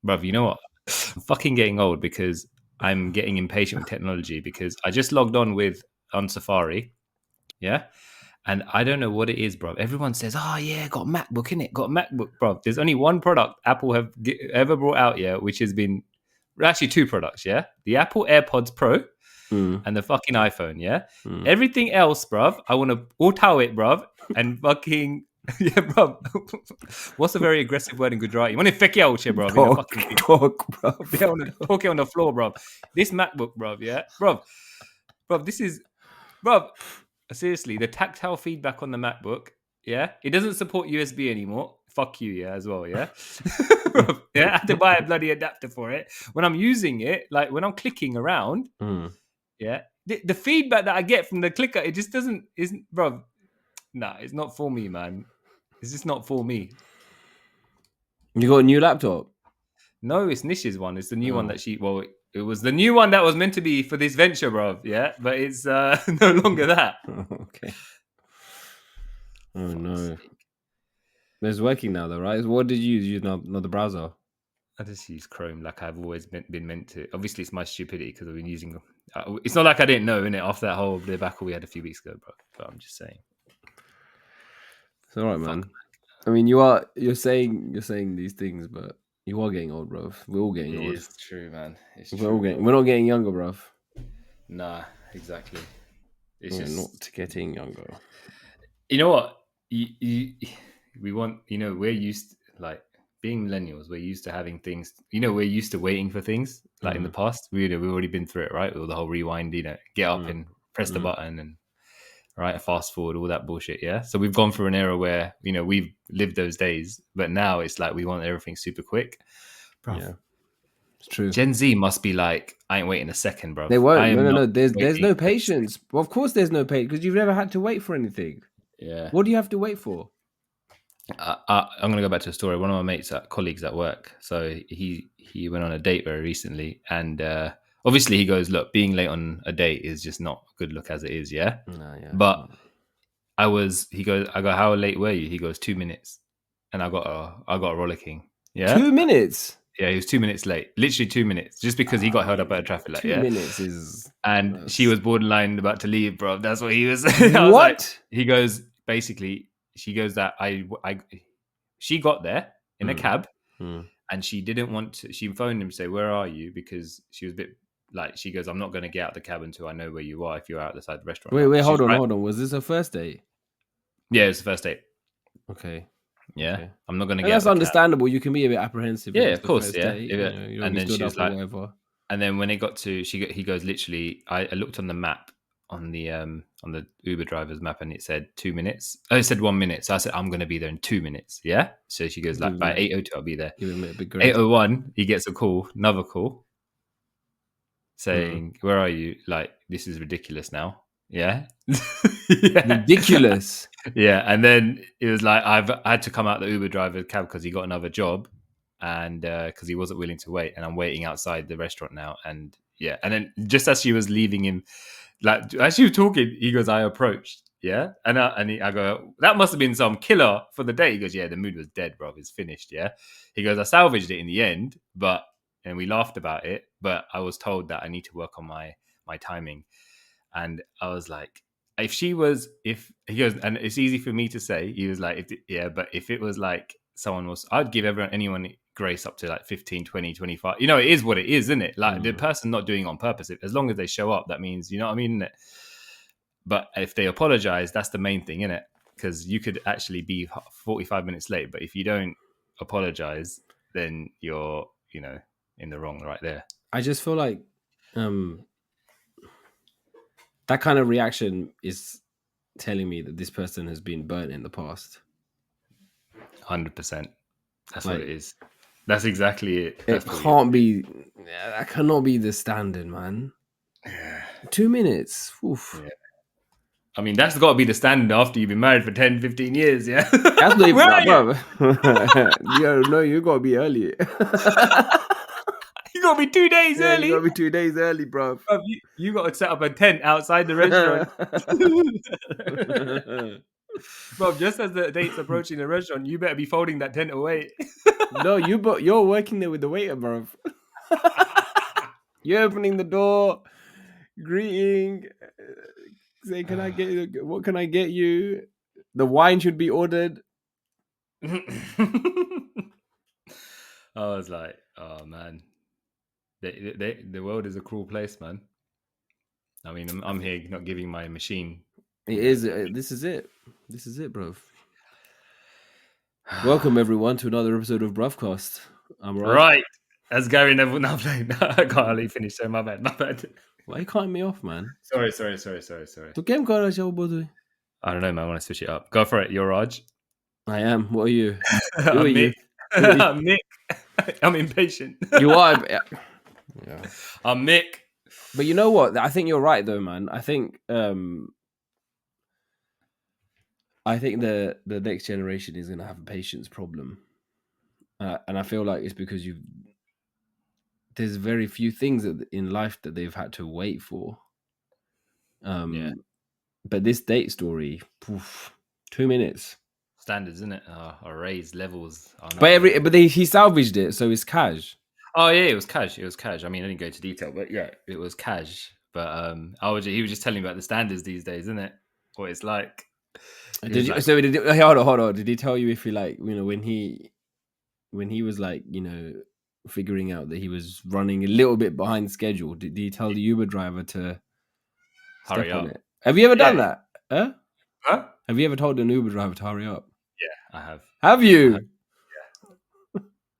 Bruv, you know what? I'm fucking getting old because I'm getting impatient with technology because I just logged on Safari. Yeah. And I don't know what it is, bro. Everyone says, "Oh yeah, got a MacBook in it, got a MacBook, bro." There's only one product Apple have ever brought out, yeah, which has been actually two products, yeah, the Apple AirPods Pro and the fucking iPhone, yeah. Everything else, bro, I want to auto it, bro, and fucking yeah, bro. What's a very aggressive word in Gujarati? You want to fake out, bro? In a fucking talk, bro. Yeah, I want to talk it on the floor, bro. This MacBook, bro, yeah, bro, this is, bro. Seriously, the tactile feedback on the MacBook, yeah, it doesn't support USB anymore. Fuck you, yeah, as well, yeah. Yeah, I had to buy a bloody adapter for it. When I'm using it, like when I'm clicking around, yeah, the feedback that I get from the clicker, it just isn't, bro. Nah, it's not for me, man. It's just not for me. You got a new laptop? No, it's Nish's one. It's the new one that it was the new one that was meant to be for this venture, bro. Yeah, but it's no longer that. Okay. Oh no. It's working now though, right? What did you use? Not the browser. I just use Chrome like I've always been meant to. Obviously, it's my stupidity because I've been using. It's not like I didn't know, innit? After that whole debacle we had a few weeks ago, bro. But I'm just saying. It's all right, man. I mean, you're saying these things, but you are getting old, bro. We're all getting old. It's true, man. We're not getting younger, bro. Nah, exactly. We're not getting younger. You know what? We want. We're used like being millennials. We're used to having things. We're used to waiting for things. Like in the past, we've already been through it, right? With the whole rewind. Get up and press the button and right, fast forward, all that bullshit. Yeah. So we've gone through an era where we've lived those days, but now it's like we want everything super quick. Bro, yeah, it's true. Gen Z must be like, I ain't waiting a second, bro. They won't. No. There's no patience. Well, of course, there's no patience because you've never had to wait for anything. Yeah. What do you have to wait for? I'm going to go back to a story. One of my colleagues at work. So he went on a date very recently, and obviously he goes, look, being late on a date is just not a good look as it is. Yeah. But I go, how late were you? He goes, 2 minutes. And I got a rollicking. Yeah. 2 minutes. Yeah. He was 2 minutes late, literally 2 minutes, just because he got held up at a traffic light. 2 minutes is. And she was borderline about to leave, bro. That's what he was saying. What? Like, he goes, basically, she goes that she got there in a cab and she didn't want to, she phoned him to say, where are you? Because she was a bit like, she goes, I'm not going to get out the cab until I know where you are if you're outside the restaurant. Wait, hold on. Was this a first date? Yeah, it was the first date. Okay. Yeah. Okay. I'm not going to get That's understandable. You can be a bit apprehensive. Yeah, of course. Yeah. And then she was like, whatever. And then when it got to, he goes, literally, I looked on the map, on the Uber driver's map, and it said 2 minutes. Oh, it said 1 minute. So I said, I'm going to be there in 2 minutes. Yeah. So she goes, like, by 8:02, I'll be there. 8:01, he gets another call saying, where are you? Like, this is ridiculous now. Yeah. Yeah. Ridiculous. Yeah. And then it was like, I had to come out the Uber driver's cab because he got another job. And because he wasn't willing to wait, and I'm waiting outside the restaurant now, and yeah, and then just as she was leaving him, like as she was talking, he goes, I approached, yeah, and I go, that must have been some killer for the day. He goes, yeah, the mood was dead, bro, it's finished, yeah. He goes, I salvaged it in the end, and we laughed about it, but I was told that I need to work on my timing, and I was like, if he goes, and it's easy for me to say, he was like, but if it was like someone was, I'd give anyone grace up to like 15, 20, 25. It is what it is, isn't it? Like the person not doing it on purpose. As long as they show up, that means, you know what I mean? But if they apologize, that's the main thing, innit? Because you could actually be 45 minutes late, but if you don't apologize, then you're, in the wrong right there. I just feel like that kind of reaction is telling me that this person has been burnt in the past. 100%. That's what it is. That's exactly it. That cannot be the standard, man. Yeah. 2 minutes. Oof. Yeah. I mean, that's got to be the standard after you've been married for 10, 15 years, yeah? That's not even no, you got to be early. You got to be 2 days early. You got to be 2 days early, bro. You got to set up a tent outside the restaurant. Bro, just as the date's approaching the restaurant, you better be folding that tent away. No, you're working there with the waiter, bro. You're opening the door, greeting, saying, "Can I get you? What can I get you?" The wine should be ordered. I was like, oh man, the world is a cruel place, man. I mean, I'm here not giving my machine. It is. This is it. This is it, bro. Welcome everyone to another episode of Bruvcast. I'm Rod. Right. As Gary Neville now playing. I can't really finish. So my bad. Why are you cutting me off, man? Sorry. To game card, boy. I don't know, man. I want to switch it up. Go for it. You're Raj. I am. What are you? I'm are Nick. you? I'm Nick. I'm impatient. You are. Yeah. I'm Nick. But you know what? I think you're right, though, man. I think the next generation is going to have a patience problem, and I feel like it's because there's very few things in life that they've had to wait for. Yeah. But this date story, 2 minutes. Standards, isn't it? Arrays, levels. But he salvaged it, so it's cash. Oh yeah, it was cash. I mean, I didn't go into detail, but yeah, it was cash. But he was just telling me about the standards these days, isn't it? What it's like. Hold on. Did he tell you if he when he was figuring out that he was running a little bit behind schedule? Did he tell the Uber driver to hurry step up? On it? Have you ever done that? Huh? Have you ever told an Uber driver to hurry up? Yeah, I have. Have you?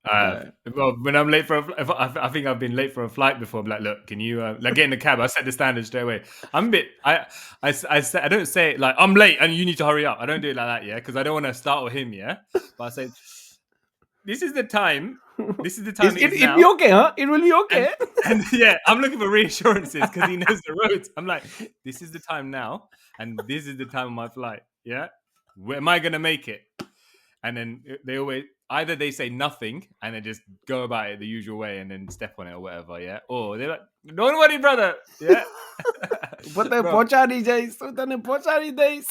Well, when I'm late I think I've been late for a flight before. I'm like, look, can you get in the cab? I set the standard straight away. I'm a bit. I don't say it like I'm late and you need to hurry up. I don't do it like that, yeah, because I don't want to startle him, yeah. But I say, this is the time. This is the time. It will be okay, huh? It will be okay. And yeah, I'm looking for reassurances because he knows the roads. I'm like, this is the time now, and this is the time of my flight. Yeah, where am I gonna make it? And then they always either they say nothing and then just go about it the usual way and then step on it or whatever, yeah. Or they're like, don't worry, brother. Yeah. But they're pochari days. So then pochari days.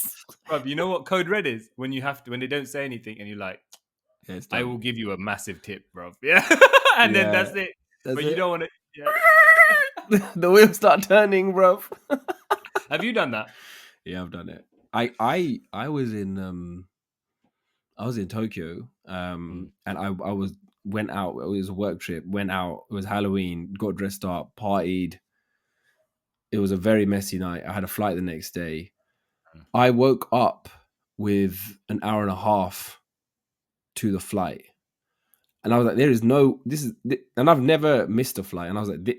Bro, you know what code red is? When they don't say anything and you're like, I will give you a massive tip, bro. Yeah. And then that's it. You don't want to. Yeah. The wheels start turning, bro. Have you done that? Yeah, I've done it. I was in Tokyo, and I went out. It was a work trip. Went out. It was Halloween. Got dressed up. Partied. It was a very messy night. I had a flight the next day. I woke up with an hour and a half to the flight, and I was like, and I've never missed a flight. And I was like,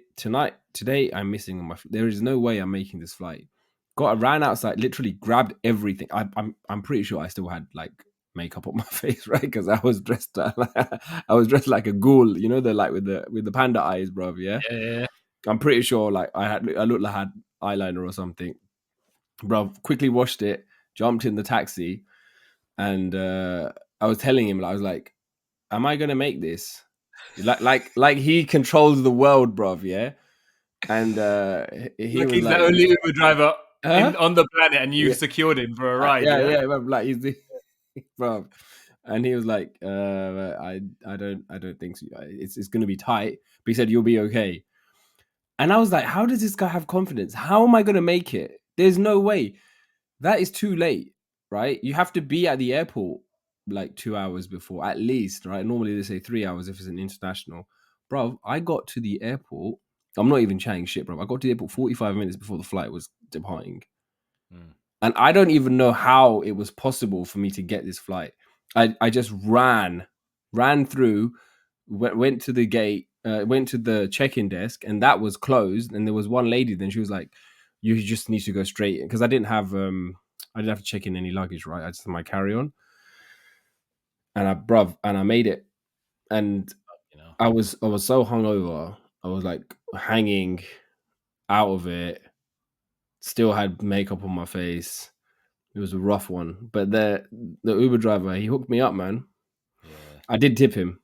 today I'm missing on my. There is no way I'm making this flight. Ran outside, literally grabbed everything. I'm pretty sure I still had like makeup on my face, right? Because I was dressed like a ghoul, you know, with the panda eyes, bro. Yeah. I'm pretty sure like I looked like I had eyeliner or something, bro. Quickly washed it, jumped in the taxi, and I was telling him, I was like, "Am I gonna make this?" Like he controls the world, bro. Yeah. And he was he's the only Uber driver on the planet, and you secured him for a ride. Yeah. Like he's the bro, and he was like, I don't think so. It's gonna be tight, but he said you'll be okay. And I was like, how does this guy have confidence? How am I gonna make it? There's no way. That is too late, right? You have to be at the airport like 2 hours before, at least, right? Normally they say 3 hours if it's an international. Bro, I got to the airport. I'm not even chatting shit, bro. I got to the airport 45 minutes before the flight was departing. And I don't even know how it was possible for me to get this flight. I just ran through, went to the gate, went to the check-in desk, and that was closed. And there was one lady, then she was like, you just need to go straight in. Because I didn't have to check in any luggage, right? I just had my carry-on. And I made it. And I was so hungover. I was like hanging out of it. Still had makeup on my face. It was a rough one. But the Uber driver, he hooked me up, man. Yeah. I did tip him.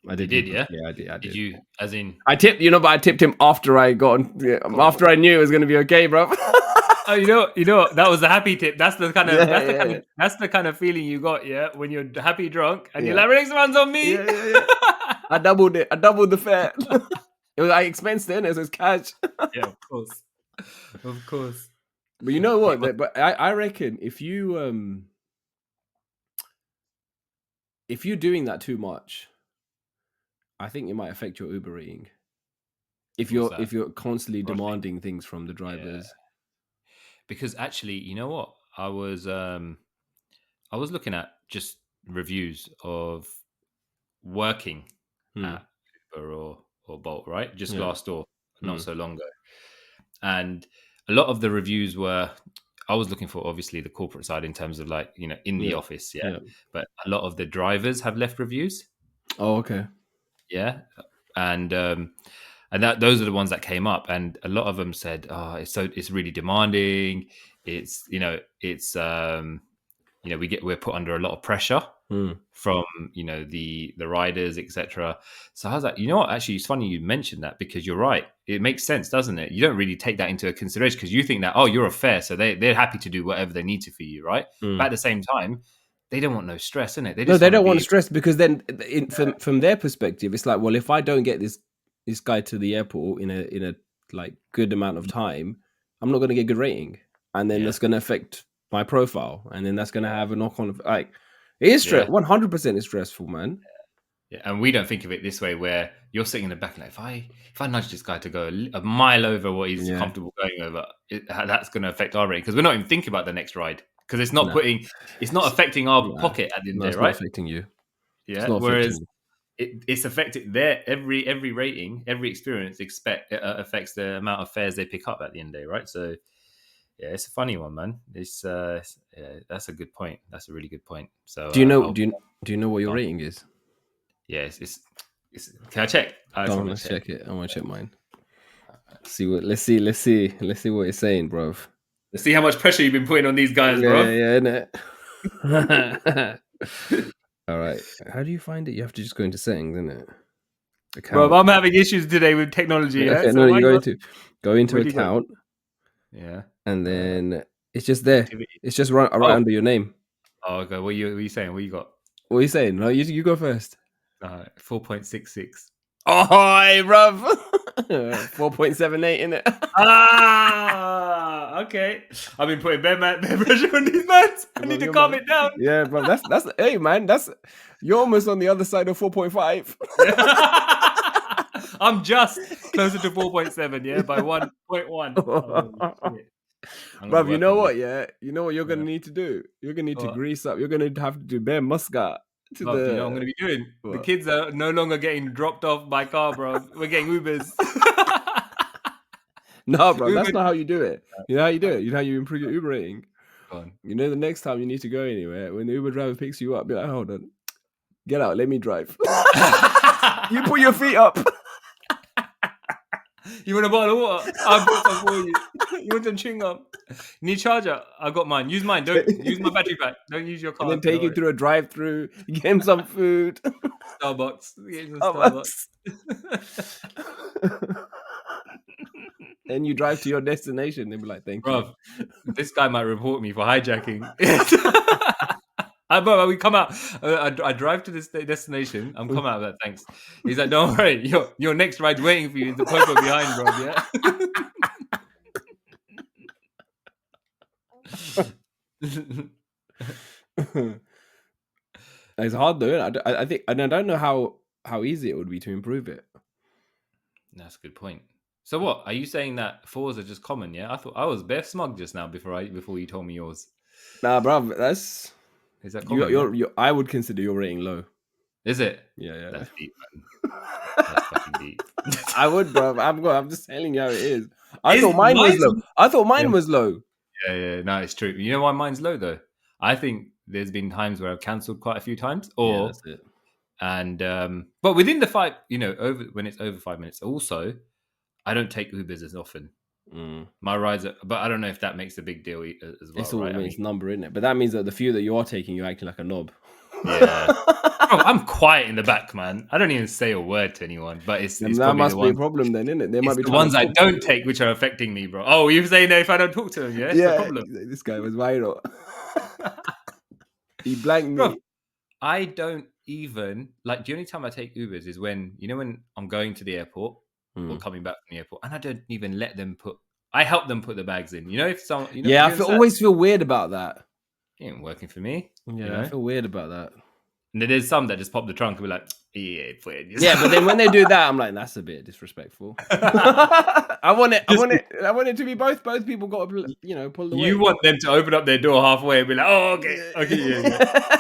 I did. Yeah? Yeah, I did. Did you, as in? I tipped, but I tipped him after I got on, after I knew it was going to be okay, bro. Oh, that was the happy tip. That's the kind of Yeah. that's the kind of feeling you got, yeah, when you're happy drunk and you're Yeah. like, next one's on me. Yeah. I doubled it. I doubled the fare. It was I expensed it, innit? So it's cash. Yeah, of course, of course. But you know what? It was- But I reckon if you're doing that too much, I think it might affect your Uber eating. What's that? If you're constantly Rushing. demanding things from the Yeah, drivers. because actually, you know what? I was looking at just reviews of working Hmm. at Uber or Bolt, right? Just Yeah. Glassdoor, not Hmm. so long ago, and a lot of the reviews were. I was looking for obviously the corporate side in terms of like in the Yeah. office, yeah. Yeah. But a lot of the drivers have left reviews, Oh, okay. yeah, and that those are the ones that came up, and a lot of them said, "Oh, it's really demanding. It's we're put under a lot of pressure." Hmm. From the riders, etc. So I was like, you know what, actually it's funny you mentioned that, because you're right, it makes sense, doesn't it? You don't really take that into consideration because you think that, oh, you're a fare, so they're happy to do whatever they need to for you, right? Hmm. But at the same time, they don't want no stress in it. They No, just they want to don't want to be stress because then, from their perspective, it's like, well, if I don't get this guy to the airport in a like good amount of time, I'm not going to get good rating, and then yeah that's going to affect my profile, and then that's going to have a knock on. Like, it is stress. yeah 100% is stressful, man. yeah. And we don't think of it this way, where you're sitting in the back like, if I nudge this guy to go a mile over what he's Yeah. comfortable going over, that's going to affect our rating, because we're not even thinking about the next ride, because it's not Nah, affecting our nah, pocket at the end no, of the it's day, not right? affecting you. It's Yeah. not affecting Whereas you. it's affected their every rating, every experience affects the amount of fares they pick up at the end of the day, right? So yeah, it's a funny one, man. Yeah, that's a good point. That's a really good point. So Do you know? I'll Do you know what your go on. rating is? Yeah, can I check? I just Go on, want let's to check. check it. I want to check mine. See what? Let's see what it's saying, bro. Let's see how much pressure you've been putting on these guys, bro. Yeah, innit? All right. How do you find it? You have to just go into settings, innit? Bro, Account. I'm having issues today with technology. Yeah. Okay, no, So why you you? go into Where do you go? account, Yeah. and then it's just there. Activity. It's just right Oh. under your name. Oh, okay. What are you saying? What you got? What are you saying? No, you go first. 4.66. Oh, hey, bruv. 4.78 in it. Okay. I've been putting bare pressure on these men. I need to calm it down. Yeah, bro. That's hey, man. You're almost on the other side of 4.5. I'm just closer to 4.7, yeah, by 1.1. Oh, shit. Bruv, you know what? That. Yeah, you know what you're gonna Yeah. need to do. You're gonna need to What? grease up. You're gonna have to do bare muscat to Bro, do you know what I'm the. going to be doing? The What? kids are no longer getting dropped off by car, bro. We're getting Ubers. No, bro, that's Uber. not how you do it. You know how you do it. You know how you improve your Uber rating. Go on. You know, the next time you need to go anywhere, when the Uber driver picks you up, be like, hold on, get out, let me drive. You put your feet up. You want a bottle of water? I'll put some for you. You want some chewing gum? You need a charger? I got mine. Use mine. Don't use my battery pack. Don't use your car. And then take him through a drive-through, get him some food. Starbucks. Get him some Starbucks. Then you drive to your destination. They'll be like, thank you. Bro, this guy might report me for hijacking. Bro, we come out. I drive to this destination. I'm coming out of that. Thanks. He's like, don't worry. Your next ride's waiting for you. The popo behind, bro. Yeah. It's hard though. I think, and I don't know how easy it would be to improve it. That's a good point. So what are you saying, that fours are just common? Yeah, I thought I was bare smug just now before you told me yours. Nah, bro, is that common? You're I would consider your rating low. Is it? Yeah. That's deep, man. That's fucking deep. I would, bro. I'm just telling you how it is. I thought mine was low. I thought mine was low. Yeah. No, it's true. You know why mine's low though? I think there's been times where I've cancelled quite a few times, That's it. And but within the 5, when it's over 5 minutes. Also, I don't take Ubers as often. My rides are, but I don't know if that makes a big deal as well. It's all right? it's number, isn't it? But that means that the few that you are taking, you're acting like a knob. Yeah. Bro, I'm quiet in the back, man. I don't even say a word to anyone, but it's Then that probably the must be a ones. problem, then, isn't it? They might It's be the trying to ones I talk to don't you. take which are affecting me, bro. Oh, you're saying that if I don't talk to them, yeah, it's a Yeah, problem. this guy was viral. He blanked Bro, me. I don't even like the only time I take Ubers is when when I'm going to the airport or Mm. coming back from the airport, and I don't even let them put. I help them put the bags in. If some, Yeah, do I you understand? always feel weird about that. It ain't working for me. Yeah, I feel weird about that. And there's some that just pop the trunk and be like, yeah, put it in Yeah, but then when they do that, I'm like, that's a bit disrespectful. I want it. Just I want it to be both. Both people got to, pull the you weight. want them to open up their door halfway and be like, oh, okay, yeah.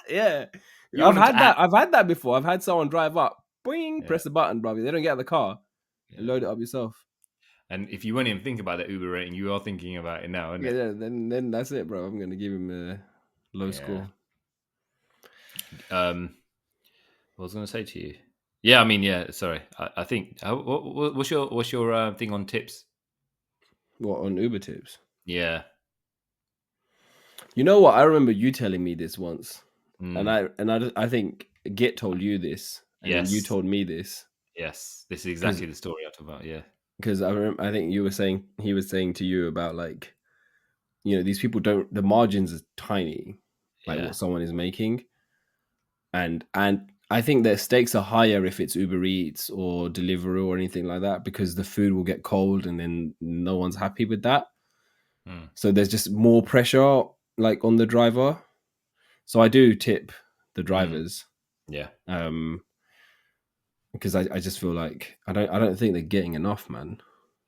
Yeah, You want them to act. I've had that before. I've had someone drive up, boing, Yeah, press the button, brother. They don't get out of the car and yeah. load it up yourself. And if you won't even think about that Uber rating, you are thinking about it now, isn't it? Yeah, then that's it, bro. I'm gonna give him a low Yeah. score. What was I going to say to you? Yeah, I mean, yeah. Sorry, I think. What's your thing on tips? What, on Uber tips? Yeah. You know what? I remember you telling me this once, and Mm. I think Git told you this, and then you Yes. told me this Yes. This is because exactly the story I'm talking about. Yeah. I think you were saying he was saying to you about, like, these people don't, the margins are tiny, like Yeah. what someone is making, and I think their stakes are higher if it's Uber Eats or Deliveroo or anything like that, because the food will get cold and then no one's happy with that. Mm. So there's just more pressure, like, on the driver. So I do tip the drivers, Yeah. because I just feel like I don't think they're getting enough, man.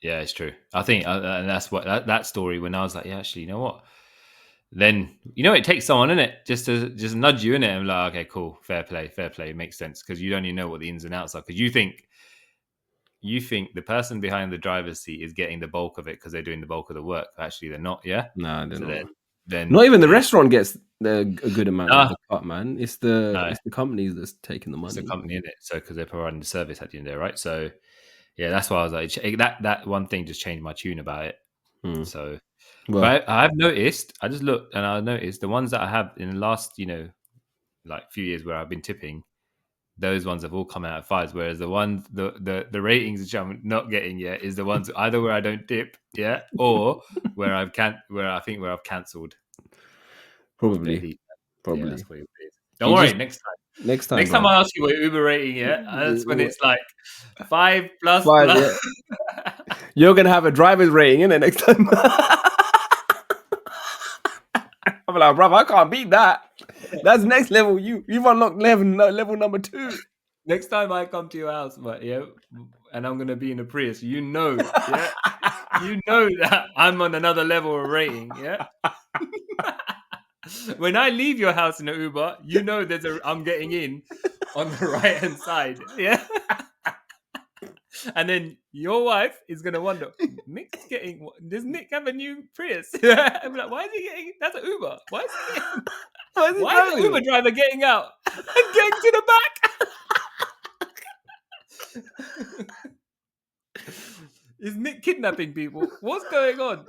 Yeah, it's true. I think, and that's what that story. When I was like, yeah, actually, you know what? Then it takes someone in it just to just nudge you in it and like, okay, cool, fair play, makes sense because you don't even know what the ins and outs are because you think the person behind the driver's seat is getting the bulk of it because they're doing the bulk of the work. Actually, they're not. Yeah. Nah, they're So not. then Not even the restaurant gets a good amount of no, the cut, man. It's the no, companies that's taking the it's a money. company in it. So because they're providing the service at the end of the day, right? So yeah, that's why I was like that one thing just changed my tune about it. Hmm. So, Well, but I've noticed. I just looked and I noticed the ones that I have in the last like few years where I've been tipping. Those ones have all come out at fives, whereas the ones the ratings which I'm not getting yet is the ones either where I don't dip, yeah, or where I've cancelled. It's a bit probably, deep. Yeah, that's probably. what it is. Don't You worry, just next time. next time, Next time bro. I ask you what Uber rating, yeah, that's when it's like 5 plus 5, plus. yeah. You're gonna have a driver's rating, innit, next time. I'm like, bro, I can't beat that. That's next level. You've unlocked level number 2. Next time I come to your house, but yeah, and I'm gonna be in a Prius, yeah, that I'm on another level of rating, yeah. When I leave your house in an Uber, I'm getting in on the right hand side, yeah. And then your wife is gonna wonder, does Nick have a new Prius? I'm like, why is he getting? That's an Uber. Why is he getting? Why is he Why is the driving Uber it? driver getting out and getting to the back? Is Nick kidnapping people? What's going on?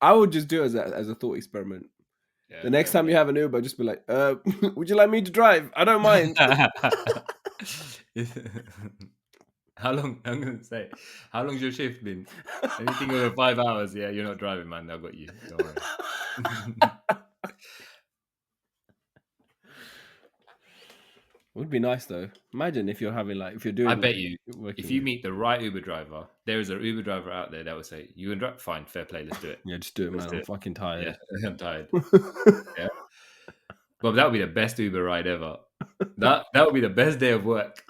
I would just do it as a thought experiment. Yeah, The next fair, time man. you have an Uber, just be like, would you like me to drive? I don't mind. How long? I'm gonna say, how long's your shift been? Anything over 5 hours? Yeah, you're not driving, man. I've got you. Don't worry. Would be nice though. Imagine if you're having, like, if you're doing, I like, bet you, working. if you meet the right Uber driver, there is an Uber driver out there that will say, "You can drive, fine, fair play, let's do it." Yeah, just do it, Let's man. do I'm it. fucking tired. Yeah, I'm tired. Yeah, but that would be the best Uber ride ever. That would be the best day of work.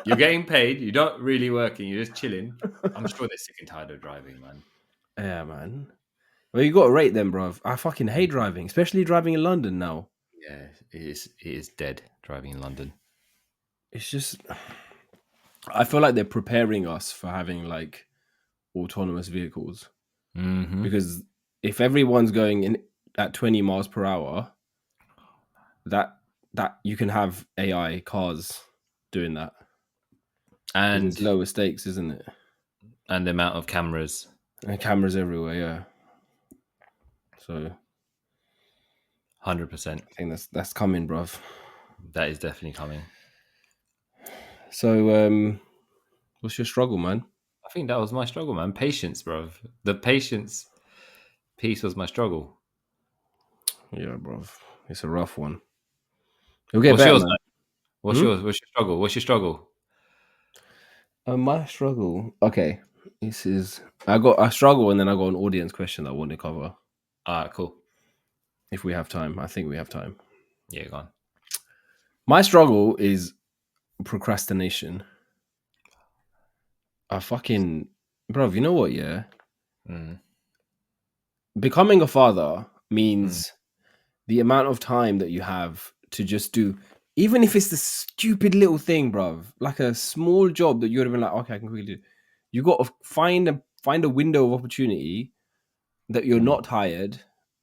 You're getting paid. You're not really working. You're just chilling. I'm sure they're sick and tired of driving, man. Yeah, man. Well, you got to rate them, bro. I fucking hate driving, especially driving in London now. Yeah, it is. It is dead driving in London. It's just, I feel like they're preparing us for having, like, autonomous vehicles, because if everyone's going in at 20 miles per hour, that you can have AI cars doing that. And it's lower stakes, isn't it? And the amount of cameras. And cameras everywhere, yeah. So 100%. I think that's coming, bruv. That is definitely coming. So, what's your struggle, man? I think that was my struggle, man. Patience, bro. The patience piece was my struggle. Yeah, bruv. It's a rough one. It'll get What's better, yours, man. man? What's Hmm? yours? What's your struggle? What's your struggle? My struggle. Okay, this is. I got a struggle, and then I got an audience question that I want to cover All right, cool. if we have time. I think we have time. Yeah, go on. My struggle is procrastination. I fucking, bruv. You know what? Yeah, Mm, becoming a father mm, means the amount of time that you have to just do, even if it's the stupid little thing, bruv, like a small job that you would have been like, okay, I can quickly do. You got to find a window of opportunity that you're mm, not tired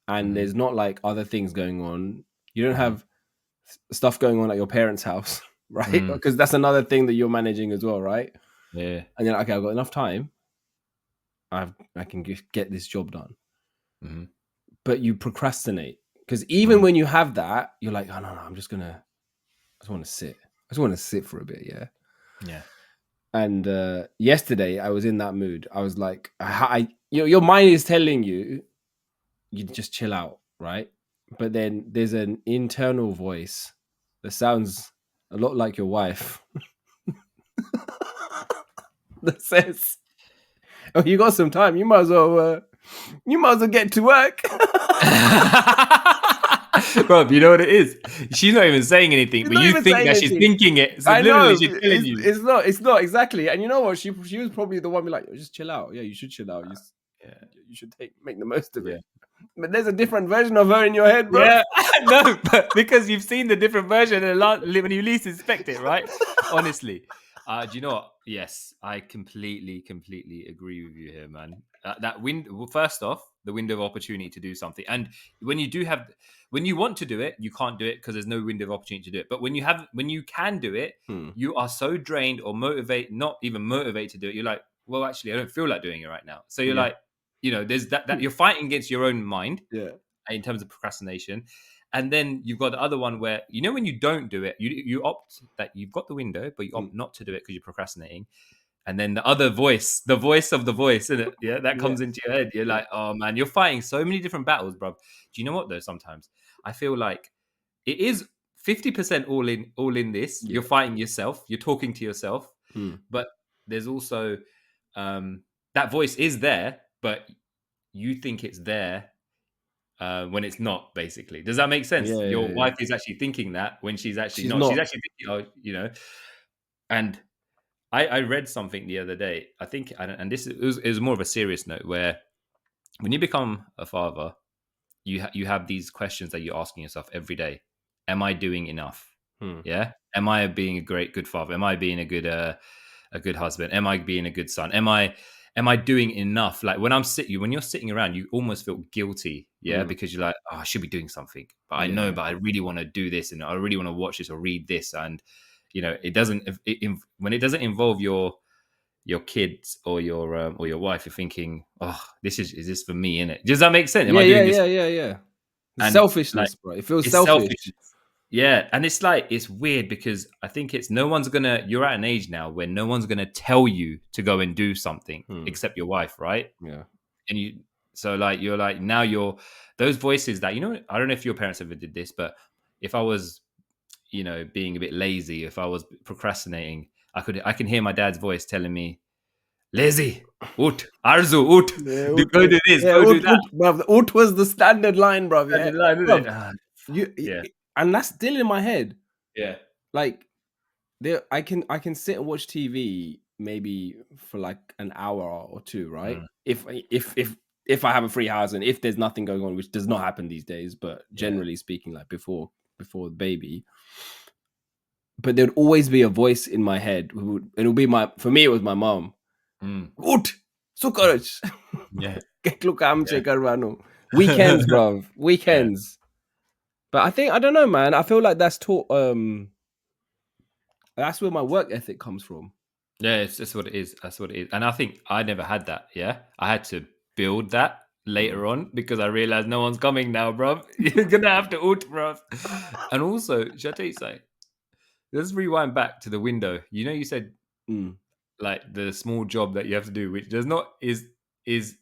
and mm, there's not like other things going on. You don't mm, have stuff going on at your parents' house, right? mm, Because that's another thing that you're managing as well, right? yeah. And you're like, okay, I've got enough time. I can get this job done. Mm, But you procrastinate because even mm, when you have that, you're like, oh no, I'm just gonna. I just want to sit. I just want to sit for a bit, yeah. yeah. And yesterday, I was in that mood. I was like, your mind is telling you, you just chill out, right? But then there's an internal voice that sounds a lot like your wife that says, "Oh, you got some time. You might as well get to work." Bro, you know what it is? She's not even saying anything, She's but not you even think saying that she's anything. thinking it. I Subliminally, know she's telling you. it's not exactly. And you know what? She was probably the one be like, just chill out. Yeah, you should chill out. Yeah, You should make the most of it. yeah. But there's a different version of her in your head, bro. Yeah, no, but because you've seen the different version and when you least expect it, right? Honestly, do you know what? Yes, I completely agree with you here, man. That window. Well, first off, the window of opportunity to do something, and when you do have, when you want to do it, you can't do it because there's no window of opportunity to do it. But when you can do it, Hmm. you are so drained or not even motivated to do it. You're like, well, actually, I don't feel like doing it right now. So you're Yeah. like, there's that you're fighting against your own mind Yeah. in terms of procrastination. And then you've got the other one where, when you don't do it, you opt that you've got the window, but you Hmm. opt not to do it because you're procrastinating. And then the other voice, the voice of the voice, isn't it? Yeah, that Yeah. comes into your head. You're Yeah. like, oh man, you're fighting so many different battles, bro. Do you know what though? Sometimes I feel like it is 50% all in this. Yeah. You're fighting yourself, you're talking to yourself, Hmm. but there's also that voice is there, but you think it's there when it's not. Basically, does that make sense? Yeah. Your Yeah. wife is actually thinking that when she's actually She's not. She's not. actually thinking, And I read something the other day. I think, and this is more of a serious note, where when you become a father, you have these questions that you're asking yourself every day. Am I doing enough? Hmm. Yeah. Am I being a good father? Am I being a good husband? Am I being a good son? Am I doing enough? Like when when you're sitting around, you almost feel guilty, yeah, Hmm. because you're like, oh, I should be doing something, but I know, Yeah. but I really want to do this, and I really want to watch this or read this, and it doesn't. When it doesn't involve your kids or your wife, you're thinking, oh, is this for me? Innit? Does that make sense? Am Yeah. I Yeah. doing this? Yeah. Yeah. Yeah. And like, Selfishness, bro. It feels it's selfish. selfish. Yeah, and it's like it's weird because I think it's no one's gonna. You're at an age now where no one's gonna tell you to go and do something Hmm. except your wife, right? Yeah. And so like you're like now you're those voices that I don't know if your parents ever did this, but if I was being a bit lazy, if I was procrastinating, I can hear my dad's voice telling me, "Lazy, ut, arzu, ut, Yeah. go do this, Yeah. go do that." Bruv. The ut was the standard line, bruv. I Yeah. did line, didn't it? Bruv. Yeah, And that's still in my head. yeah, Like, I can sit and watch TV maybe for like an hour or two, right? mm, If I have a free house and if there's nothing going on, which does not happen these days, but yeah, generally speaking, like before the baby, but there'd always be a voice in my head it'll be for me it was my mom. mm, Ut, sukaraj. yeah, Ketlu kaam yeah. che karwano. Weekends, bro. Yeah. Weekends. But I don't know, man. I feel like that's taught that's where my work ethic comes from. Yeah, it's just what it is. That's what it is. And I think I never had that. Yeah, I had to build that. later on because I realized no one's coming now, bro. You're gonna have to ult, bro. And also, should I tell you something? Let's rewind back to the window. You know, you said Mm. like the small job that you have to do, which does not is is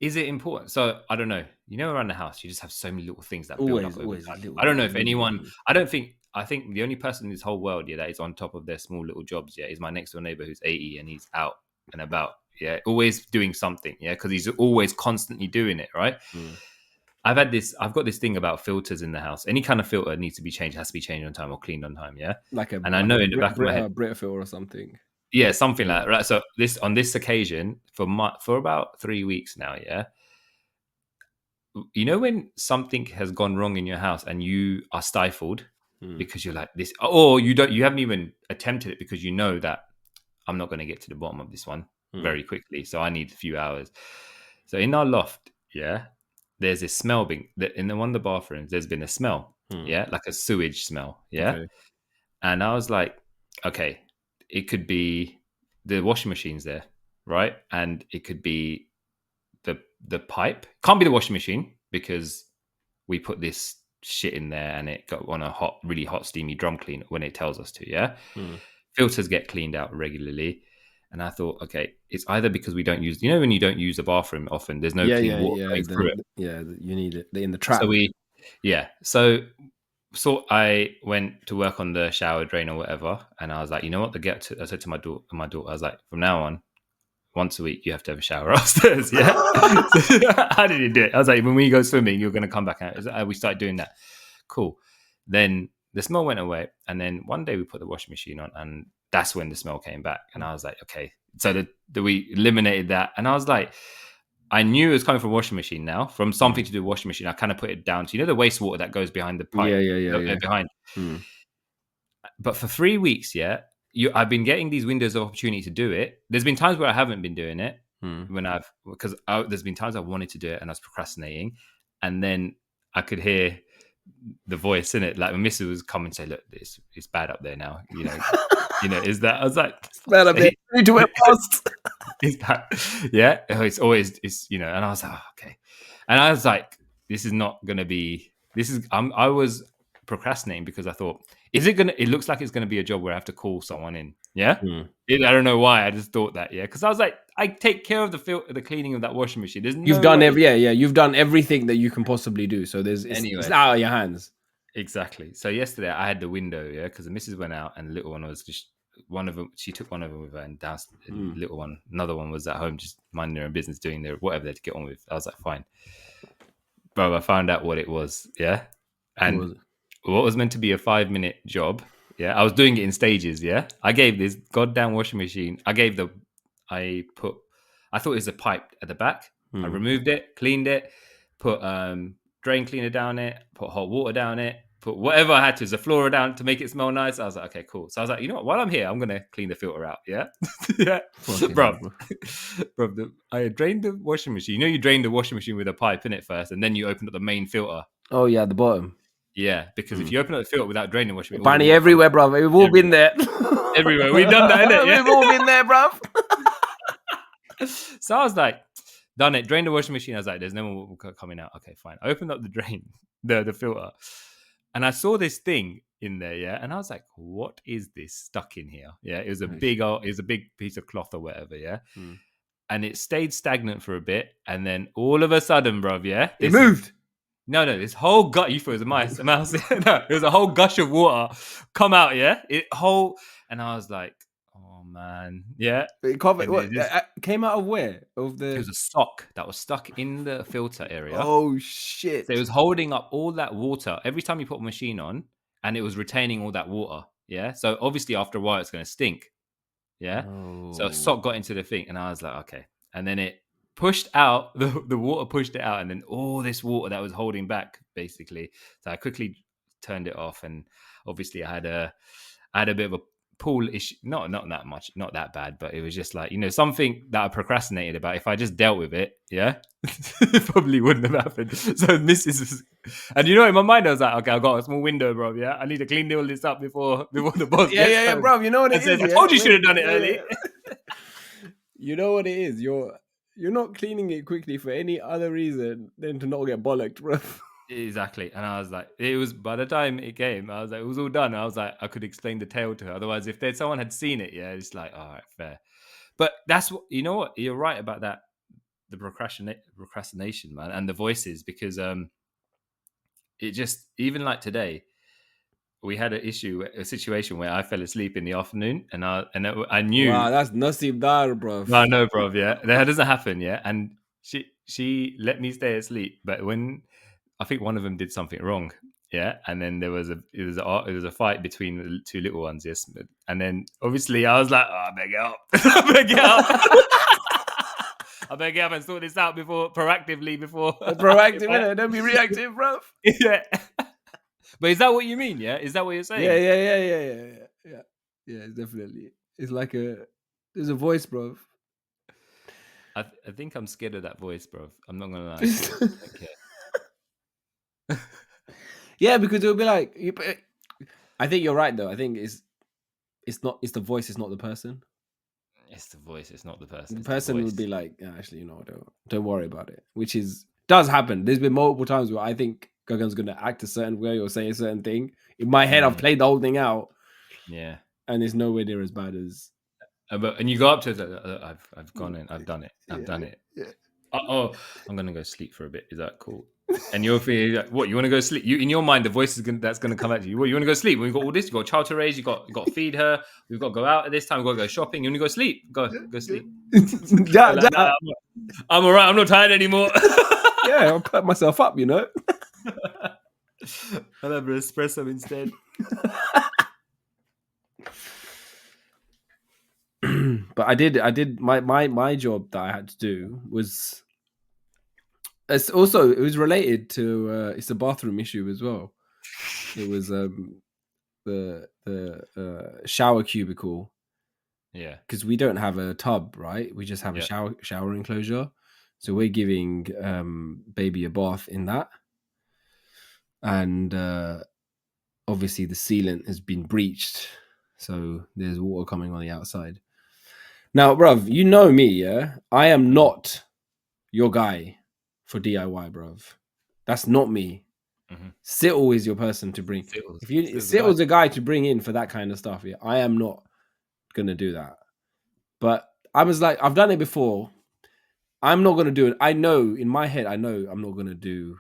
it important? So I don't know. You know, around the house, you just have so many little things that build up over Always time. little, I don't know little, if little, anyone. little. I don't think. I think the only person in this whole world, yeah, that is on top of their small little jobs, yeah, is my next door neighbor who's 80 and he's out and about, yeah, always doing something, yeah, because he's always constantly doing it, right? Mm. I've got this thing about filters in the house. Any kind of filter needs to be changed, has to be changed on time or cleaned on time, yeah. Like And I know in the back of my head, Brita or something. yeah, something Yeah. like that. Right. So on this occasion for about 3 weeks now, yeah. You know when something has gone wrong in your house and you are stifled because you're like this, or you haven't even attempted it because you know that I'm not going to get to the bottom of this one very quickly, so I need a few hours. So in our loft, yeah, there's this smell being in one of the bathrooms. There's been a smell, yeah, like a sewage smell, yeah. Okay. And I was like, okay, it could be the washing machine's there, right? And it could be the pipe. Can't be the washing machine because we put this shit in there and it got on a really hot, steamy drum clean when it tells us to, yeah? Filters get cleaned out regularly. And I thought, okay, it's either because we don't use, when you don't use the bathroom often, there's no clean water going through it. You need it. They're in the trap. So I went to work on the shower drain or whatever, and I was like, you know what? I said to my daughter, I was like, from now on, once a week, you have to have a shower upstairs. Yeah. How did he do it? I was like, when we go swimming, you're going to come back out. We started doing that. Cool. Then the smell went away, and then one day we put the washing machine on, and that's when the smell came back. And I was like, okay. So we eliminated that, and I was like, I knew it was coming from a washing machine now, from something to do with washing machine. I kind of put it down to, the wastewater that goes behind the pipe. Yeah. Behind. But for 3 weeks, yeah, I've been getting these windows of opportunity to do it. There's been times where I haven't been doing it because there's been times I wanted to do it and I was procrastinating. And then I could hear the voice in it. Like when Mrs. was come and say, look, it's bad up there now. Is that, I was like, it's bad up there. You need to wear masks. Is that, yeah, it's always, and I was like, oh, okay. And I was like, I was procrastinating because I thought, it looks like it's going to be a job where I have to call someone in. Yeah. I don't know why. I just thought that. Yeah. Cause I was like, I take care of the cleaning of that washing machine. You've done you've done everything that you can possibly do. So it's out of your hands. Exactly. So yesterday I had the window. Yeah. Cause the missus went out and the little one was just, one of them, she took one of them with her and downstairs, little one, another one was at home just minding their own business, doing their whatever they had to get on with. I was like, fine. Bro, I found out what it was. Yeah. And what was meant to be a 5-minute job. Yeah. I was doing it in stages. Yeah. I gave this goddamn washing machine. I thought it was a pipe at the back. I removed it, cleaned it, put drain cleaner down it, put hot water down it, put whatever I had to, Zaflora down to make it smell nice. I was like, okay, cool. So I was like, you know what? While I'm here, I'm gonna clean the filter out. Yeah, yeah, bro. I drained the washing machine. You drain the washing machine with a pipe in it first, and then you open up the main filter. Oh yeah, at the bottom. Yeah, because if you open up the filter without draining the washing machine, Bunny everywhere, bro. We've all been there. Everywhere. We've done that, innit? Yeah? We've all been there, bro. So I was like, done it. Drained the washing machine. I was like, there's no more coming out. Okay, fine. I opened up the drain, the filter. And I saw this thing in there, yeah, and I was like, "What is this stuck in here?" Yeah, it was a big piece of cloth or whatever, yeah, and it stayed stagnant for a bit, and then all of a sudden, bruv, yeah, it moved. No, this whole gut. You thought it was a mouse. No, it was a whole gush of water come out, yeah, and I was like, "Oh man, yeah." It came out of where? It was a sock that was stuck in the filter area. Oh shit! So it was holding up all that water every time you put a machine on, and it was retaining all that water. Yeah. So obviously after a while it's going to stink. Yeah. Oh. So a sock got into the thing, and I was like, okay. And then it pushed out the water, pushed it out, and then all this water that was holding back, basically. So I quickly turned it off, and obviously I had a bit of a pool issue, not that much, not that bad, but it was just like, something that I procrastinated about. If I just dealt with it, yeah, it probably wouldn't have happened. So Mrs. And in my mind I was like, okay, I've got a small window, bro. Yeah, I need to clean all this up before the boss. Yeah, bro. You know what it is? I told you should have done it early. You know what it is? You're not cleaning it quickly for any other reason than to not get bollocked, bro. Exactly. And I was like, it was by the time it came, I was like, it was all done. I was like, I could explain the tale to her. Otherwise, if there's someone had seen it, yeah, it's like, all right, fair. But that's what you know. What you're right about that. The procrastination, man, and the voices, because it just even like today, we had a situation where I fell asleep in the afternoon, and I knew. Wow, that's nasib dar, bro. No, no, bro. Yeah, that doesn't happen. Yeah, and she let me stay asleep, but when I think one of them did something wrong. Yeah, and then there was a fight between the two little ones. Yes, and then obviously I was like, oh, I better get up. I better get up. I better get up and sort this out proactively before. Proactive, innit? Don't be reactive, bro. Yeah. But is that what you mean? Yeah, is that what you're saying? Yeah. Definitely. It's like there's a voice, bro. I think I'm scared of that voice, bro. I'm not gonna lie. Okay. Yeah, because it'll be like. I think you're right, though. I think it's the voice, it's not the person. It's the voice. It's not the person. The person would be like, actually, don't worry about it. Which does happen. There's been multiple times where I think Gagan's gonna act a certain way or say a certain thing. In my head, I've played the whole thing out. Yeah, and it's nowhere near as bad as. And you go up to I've gone in. I've done it. I've done it. Yeah. Oh, I'm gonna go sleep for a bit. Is that cool? And you're feeling like, what? You want to go sleep? You in your mind, the voice that's gonna come at you. What, you want to go sleep? We've got all this. You got a child to raise. You got to feed her. We've got to go out at this time. We've got to go shopping. You want to go sleep? Go sleep. Like, nah, I'm all right. I'm not tired anymore. Yeah, I'll put myself up. I'll have an espresso instead. But I did my job that I had to do was. It was related to it's a bathroom issue as well. It was the shower cubicle. Yeah, because we don't have a tub, right? We just have a shower enclosure. So we're giving baby a bath in that, and obviously the sealant has been breached, so there's water coming on the outside. Now, bruv, you know me, yeah? I am not your guy for DIY, bruv. That's not me. Mm-hmm. Sittle is your person to bring. Sittle's a guy to bring in for that kind of stuff. Yeah, I am not gonna do that. But I was like, I've done it before. I'm not gonna do it. I know in my head, I know I'm not gonna do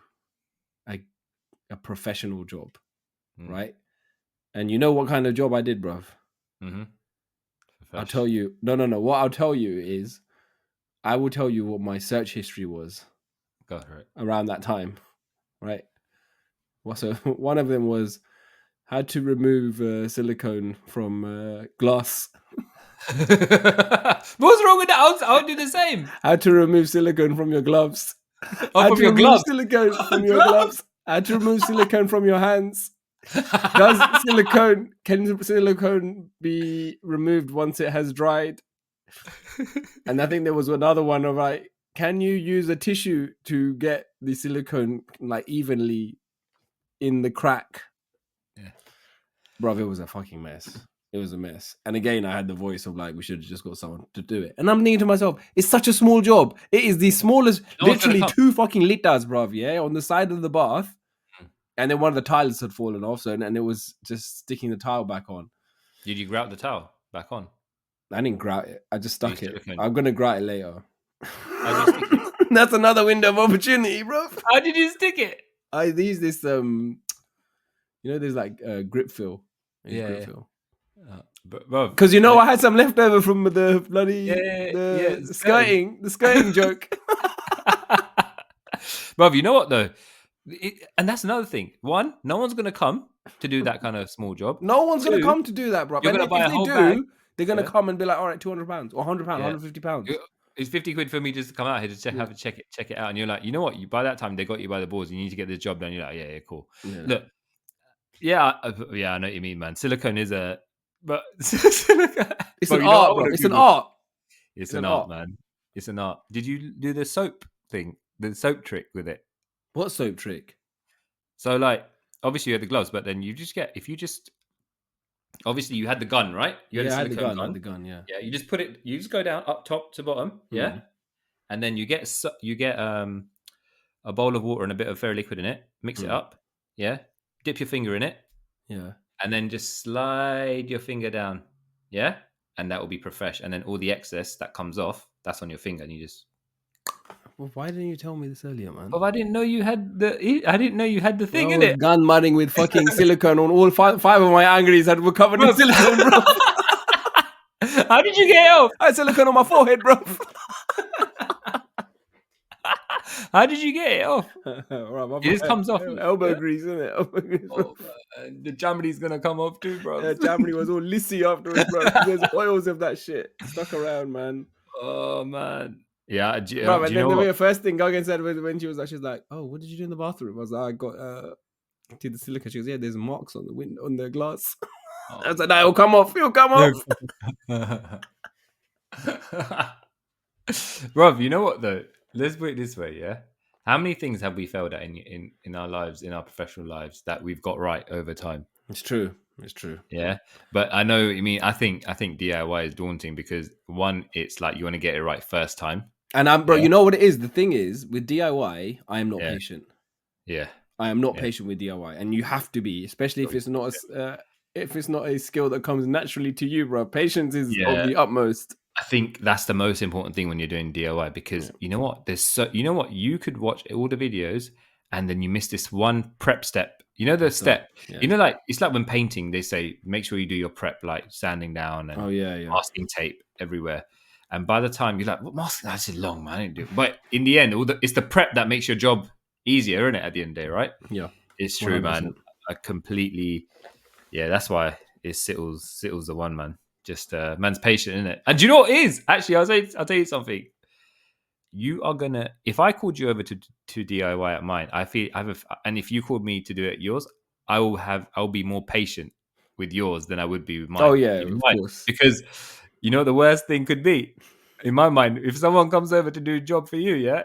a professional job, right? And you know what kind of job I did, bruv? Mm-hmm. I'll tell you. No. What I'll tell you is, I will tell you what my search history was. Got it, right. Around that time, right? So one of them was how to remove silicone from glass. What's wrong with that? I'll do the same. How to remove silicone from your gloves. How to remove silicone from your gloves. How to remove silicone from your hands. Can silicone be removed once it has dried? And I think there was another one of like, can you use a tissue to get the silicone like evenly in the crack? Yeah. Bro, it was a fucking mess. It was a mess. And again, I had the voice of like, we should have just got someone to do it. And I'm thinking to myself, it's such a small job. It is the smallest, literally 2 fucking liters, bruv, yeah, on the side of the bath. And then one of the tiles had fallen off, and it was just sticking the tile back on. Did you grout the tile back on? I didn't grout it. I just stuck it. I'm going to grout it later. How did you stick it? That's another window of opportunity, bro. How did you stick it? I use this, there's like grip fill. Grip fill. Because I had some leftover from the bloody skirting joke. Bruv, you know what though? And that's another thing. One, no one's going to come to do that kind of small job. No one's going to come to do that, bro. You're going to buy a whole bag. They're going to come and be like, all right, £200 or £100, £150. It's 50 quid for me just to come out here to check it out. And you're like, you know what? By that time, they got you by the balls. You need to get this job done. You're like, yeah, cool. Yeah. Look, I know what you mean, man. Silicone is but it's an art, bro. It's an art. It's an art, man. It's an art. Did you do the soap thing? The soap trick with it? What soap trick? So, like, obviously you had the gloves, but then obviously you had the gun, right? You had I had the gun. Yeah. Yeah, you just go down up top to bottom. Yeah. and then you get a bowl of water and a bit of ferroliquid in it. Mix it up. Yeah. Dip your finger in it. Yeah. And then just slide your finger down. Yeah. And that will be profesh. And then all the excess that comes off, that's on your finger, and you just. Well, why didn't you tell me this earlier, man? Oh, I didn't know you had the. I didn't know you had the thing I in was it. gun mudding with fucking silicone on all five of my angries that were covered in silicone, bro. How did you get it off? I had silicone on my forehead, bro. How did you get it off? Right, It just comes off. Elbow grease, isn't it? Elbow grease, bro. The Germany's gonna come off too, bro. Yeah, Germany was all lissy afterwards, bro. There's oils of that shit stuck around, man. Oh man. Yeah, Bro, and then the first thing Gagan said was when she's like, "Oh, what did you do in the bathroom?" I was like, "I got did the silicone." She goes, "Yeah, there's marks on the window on the glass." I was like, "No, it'll come off. It'll come off." Rob, you know what though? Let's put it this way, yeah. How many things have we failed at in our lives, in our professional lives, that we've got right over time? It's true. It's true. Yeah, but I know. I mean, I think DIY is daunting because one, it's like you want to get it right first time. And bro, you know what it is? The thing is, with DIY, I am not patient. Yeah, I am not patient with DIY, and you have to be, especially if it's not a skill that comes naturally to you, bro. Patience is of the utmost. I think that's the most important thing when you're doing DIY, because you know what? You could watch all the videos and then you miss this one prep step. You know the step. Yeah. You know, like it's like when painting, they say make sure you do your prep, like sanding down and masking tape everywhere. And by the time you're like, well, masking, that's long, man. I didn't do it. But in the end, it's the prep that makes your job easier, isn't it? At the end of the day, right? Yeah, it's true, 100%. Man. I completely. Yeah, that's why it's Sittle's the one, man. Just man's patient, isn't it? And do you know what it is? Actually, I'll tell you something. You are gonna, if I called you over to DIY at mine, and if you called me to do it at yours, I'll be more patient with yours than I would be with mine. Oh yeah, of course. Because you know the worst thing could be, in my mind, if someone comes over to do a job for you, yeah,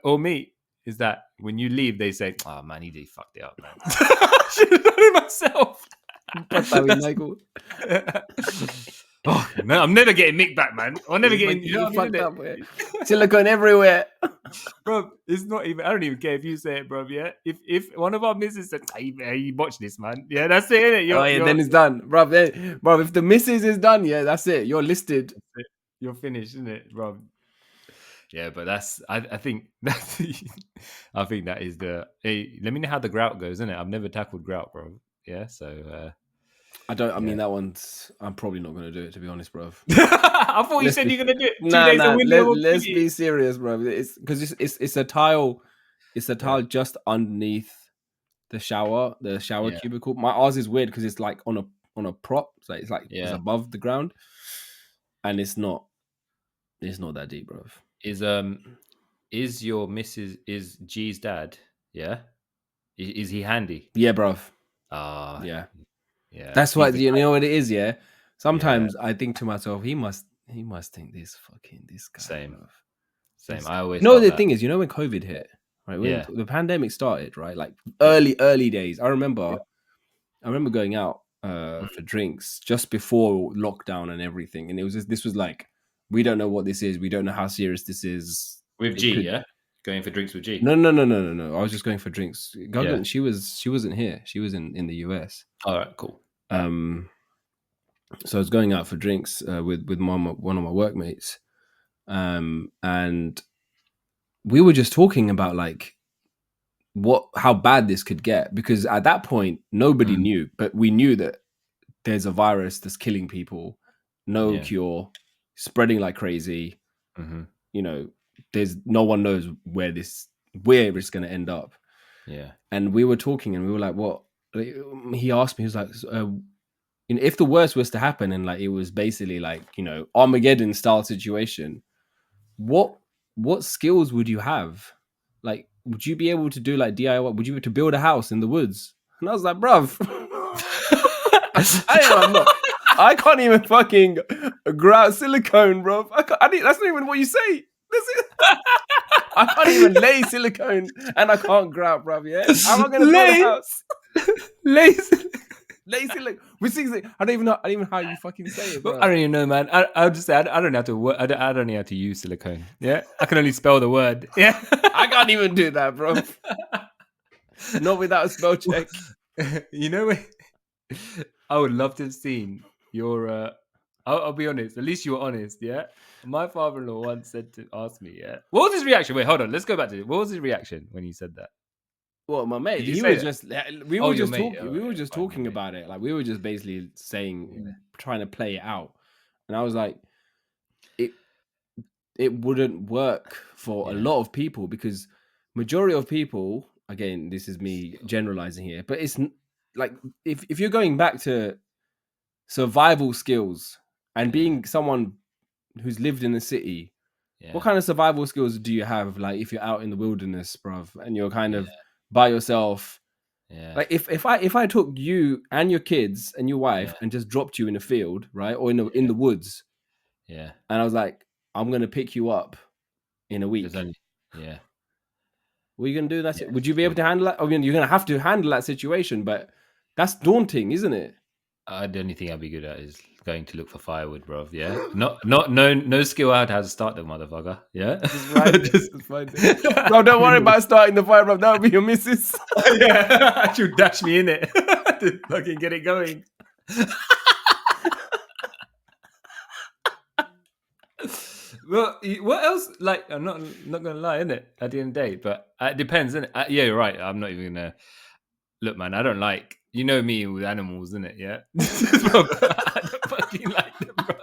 or me, is that when you leave, they say, "Oh man, he fucked it up, man." I should have done it myself. Oh no, I'm never getting Mick back, man. I'm never getting fucked up. Silicone everywhere, bro. It's not even. I don't even care if you say it, bro. Yeah, if one of our missus said, "Hey, you watch this, man," yeah, that's it, innit? Then it's done, bro. Bro, if the missus is done, yeah, that's it. You're listed. You're finished, isn't it, bro? Yeah, but I think that's. I think that is the. Hey, let me know how the grout goes, innit? I've never tackled grout, bro. Yeah, so. I don't. I mean, that one's. I'm probably not going to do it, to be honest, bro. I thought you said you're going to do it 2 days a window. Let's be serious, bro. It's because it's a tile. It's a tile just underneath the shower cubicle. Ours is weird because it's like on a prop. So it's like it's above the ground, and it's not that deep, bro. Is your missus is G's dad? Yeah. Is he handy? Yeah, bro. Yeah. Yeah, that's what you know what it is. Yeah, sometimes I think to myself, he must think this guy. Same. I always the thing is, when COVID hit, right? When the pandemic started, right? Like early days. I remember going out for drinks just before lockdown and everything, and it was this was like, we don't know what this is. We don't know how serious this is. With G, yeah. Going for drinks with G? No. I was just going for drinks. Gagan, she wasn't here. She was in the US. All right, cool. So I was going out for drinks with one of my workmates, and we were just talking about like how bad this could get, because at that point nobody knew, but we knew that there's a virus that's killing people, no cure, spreading like crazy. There's no one knows where it's going to end up. Yeah. And we were talking and we were like, what? He asked me, he was like, if the worst was to happen and like it was basically like, Armageddon style situation, what skills would you have? Like, would you be able to do like DIY? Would you be able to build a house in the woods? And I was like, bruv, I can't even fucking grout silicone, bro. That's not even what you say. I can't even lay silicone and I can't grout, bruv. Yeah, how am I gonna build a house? Lazy, like we sing. I don't even know how you fucking say it, bro. I don't even know, man. I'll just say I don't know how to. I don't know how to use silicone. Yeah, I can only spell the word. Yeah, I can't even do that, bro. Not without a spell check. You know, I would love to have seen your. I'll be honest. At least you were honest. Yeah. My father-in-law once said to ask me. Yeah. What was his reaction? Wait, hold on. Let's go back to it. What was his reaction when you said that? Well, my mate, Did you he say was that? just. We Oh, were your just mate. talking. Oh, We were yeah, just fine, your talking mate. about it. Like we were just basically saying, trying to play it out, and I was like, it wouldn't work for a Yeah. lot of people because majority of people. Again, this is me Skill. generalizing here, but it's like if you're going back to survival skills and Yeah. being someone who's lived in the city, what Yeah. kind of survival skills do you have? Like if you're out in the wilderness, bruv, and you're kind Yeah. of by yourself. Yeah. Like if I took you and your kids and your Yeah. wife and just dropped you in a field, right, or in Yeah. the woods, Yeah. and I was like, I'm gonna pick you up in a There's week. only. Yeah. What are you gonna do? That's Yeah. it. Would you be able True. to handle that? I mean, you're gonna have to handle that situation, but that's daunting, isn't it? The only thing I'd be good at is going to look for firewood, bro. Yeah, no skill out how to start the motherfucker. Yeah, Just find it. just Just find it. Bro, don't worry about starting the fire, bro. That would be your missus. yeah, she'll dash me in it to fucking get it going. Well, what else? Like, I'm not gonna lie, innit? At the end of the day, but it depends, innit? Yeah, you're right. I'm not even gonna look, man. I don't like me with animals, innit? Yeah, I don't fucking like them, bro.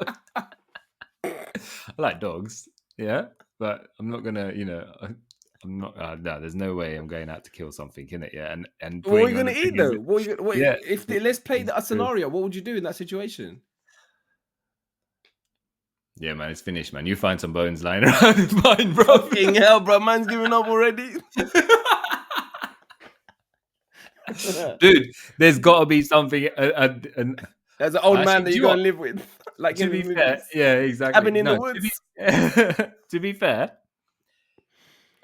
I like dogs, yeah, but I'm not gonna, I'm not. No, there's no way I'm going out to kill something, in it, yeah, and What are putting you on gonna the eat thing is, though? What are you gonna, what, yeah, if let's play it's that true. scenario? What would you do in that situation? Yeah, man, it's finished, man. You find some bones lying around, it's fine, bro. Fucking hell, bro, man's giving up already. Dude, there's got to be something. There's an old man Actually, that do you you know gotta what? live with, like To in the be fair, movies. yeah, exactly. Cabin in the No, woods. to be fair,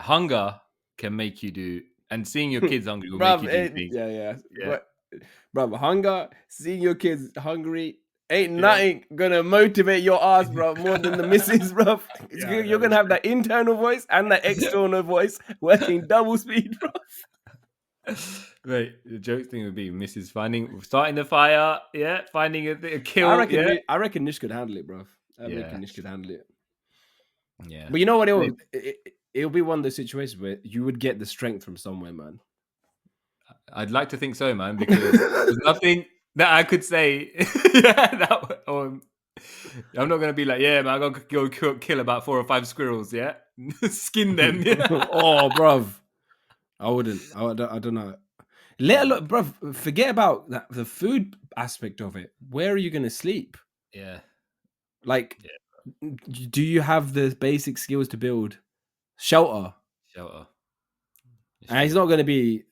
hunger can make you do, and seeing your kids hungry will make Bruv, you do things. yeah. Yeah, But, bruv, hunger, seeing your kids hungry, ain't yeah, nothing gonna motivate your ass, bro, more than the missus, bruv. yeah. I You're know, gonna it's have that internal voice and that true. external voice working double speed, bro. Right, the joke thing would be Mrs. starting the fire, yeah, finding a kill, yeah, I reckon Nish could handle it, bro. I yeah, reckon Nish could handle it. yeah. But you know what? Maybe. It'll be one of those situations where you would get the strength from somewhere, man. I'd like to think so, man, because there's nothing that I could say. Yeah, I'm not gonna be like, yeah, man, I gotta go kill about 4 or 5 squirrels, yeah, skin them, yeah. Oh, bruv. I wouldn't. I don't know. Let alone, bruv, forget about that, the food aspect of it. Where are you going to sleep? Yeah, Like, yeah. do you have the basic skills to build shelter? Shelter. And it's not going to be,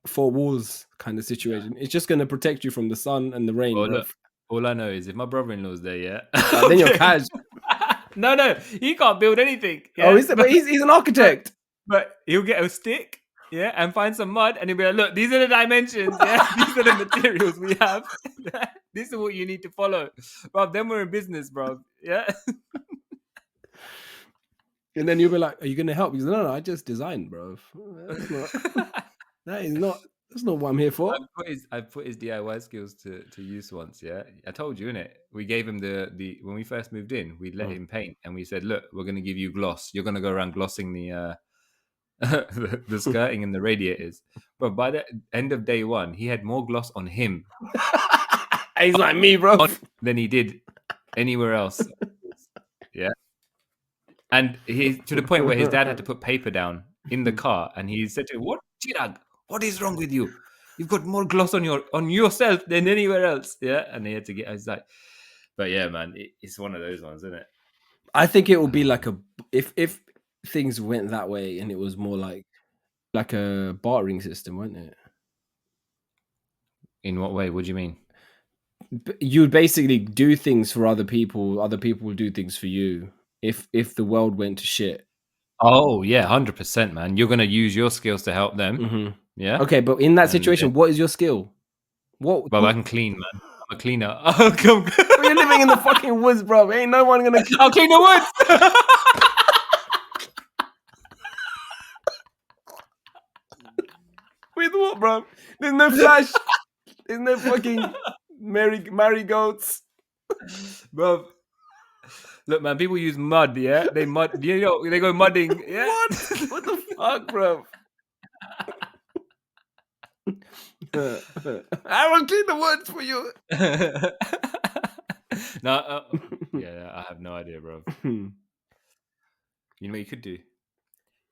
4 walls kind of situation. It's just going to protect you from the sun and the rain, Well, bruv. look, all I know is if my brother-in-law's there, yeah. Then you're cash. No, he can't build anything. Yeah? Oh, but he's an architect. But he'll get a stick, yeah, and find some mud, and he'll be like, "Look, these are the dimensions. Yeah, these are the materials we have. This is what you need to follow, bro. Then we're in business, bro. Yeah." And then you'll be like, "Are you going to help?" He's like, "No, I just designed, bro. That's not what I'm here for." I've put his DIY skills to use once. Yeah, I told you, innit? We gave him the when we first moved in, we let him paint, and we said, "Look, we're going to give you gloss. You're going to go around glossing the." The skirting and the radiators, but by the end of day 1, he had more gloss on him. He's like me, bro. Than he did anywhere else. Yeah, and he to the point where his dad had to put paper down in the car, and he said to him, "What, Chirag? What is wrong with you? You've got more gloss on yourself than anywhere else." Yeah, and he had to get. I was like, but yeah, man, it's one of those ones, isn't it? I think it will be like if things went that way and it was more like a bartering system, wouldn't it? In what way? What do you mean? You would basically do things for other people will do things for you if the world went to shit. Oh yeah, 100%, man. You're gonna use your skills to help them. Mm-hmm. Yeah. Okay, but in that situation, what is your skill? What? Bro, I can clean, man. I'm a cleaner. Oh, come. Bro, you're living in the fucking woods, bro. Ain't no one gonna. I'll clean the woods. With what, bro? There's no flash. There's no fucking marigolds. Bro, look, man. People use mud. Yeah, they mud. You know, they go mudding. Yeah. What the fuck, bro? I will clean the woods for you. No, yeah, I have no idea, bro. You know what you could do?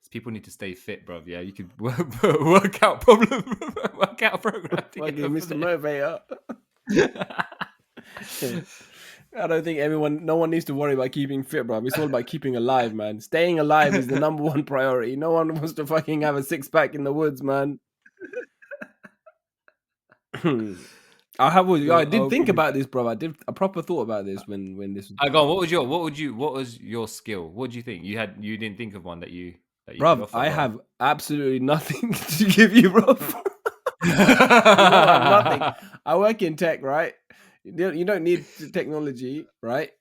Is people need to stay fit, bro. Yeah, you could work out program. Fucking Mr. Motivator. I don't think no one needs to worry about keeping fit, bro. It's all about keeping alive, man. Staying alive is the number one priority. No one wants to fucking have a 6-pack in the woods, man. I did think about this, bro. I did a proper thought about this when this was. I go. What was your skill? What do you think you had? You didn't think of one that you could Bro, offer, I bro? have absolutely nothing to give you, bro. Nothing. I work in tech, right? You don't need technology, right?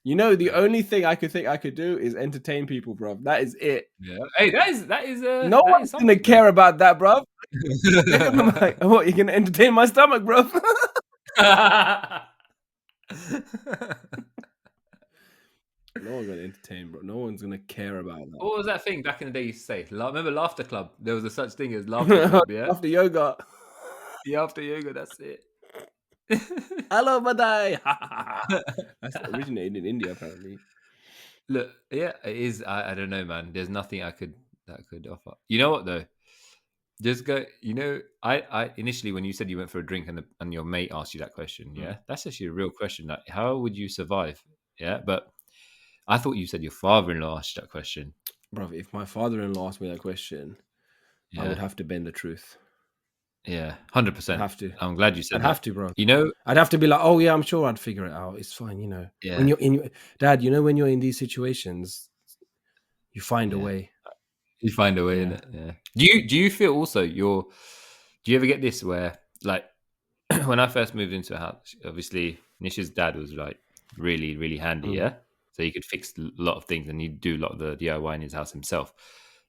You know, the only thing I could do is entertain people, bro. That is it. Yeah. Hey, that is no one's gonna care about that, bro. Like, what, you're gonna entertain my stomach, bro? No one's gonna entertain, bro. No one's gonna care about that. What was that thing back in the day you used to say? Remember Laughter Club? There was a such thing as Laughter Club, yeah? After yoga. Yeah, after yoga, that's it. Hello, Badai. That's originated in India, apparently. Look, yeah, it is. I don't know, man. There's nothing that I could offer. You know what though? Just go. You know, I initially when you said you went for a drink and your mate asked you that question, yeah, that's actually a real question. Like, how would you survive? Yeah, but I thought you said your father-in-law asked you that question. Bro, if my father-in-law asked me that question, I would have to bend the truth. Yeah, 100%. Have to. I'm glad you said I'd that. have to, bro. You know, I'd have to be like, oh yeah, I'm sure I'd figure it out. It's fine, you know. Yeah. When you're in, Dad, you know, when you're in these situations, you find a way. You find a way, innit? Yeah. Do you feel also do you ever get this where like when I first moved into a house, obviously Nish's dad was like really, really handy, yeah? So he could fix a lot of things and he'd do a lot of the DIY in his house himself.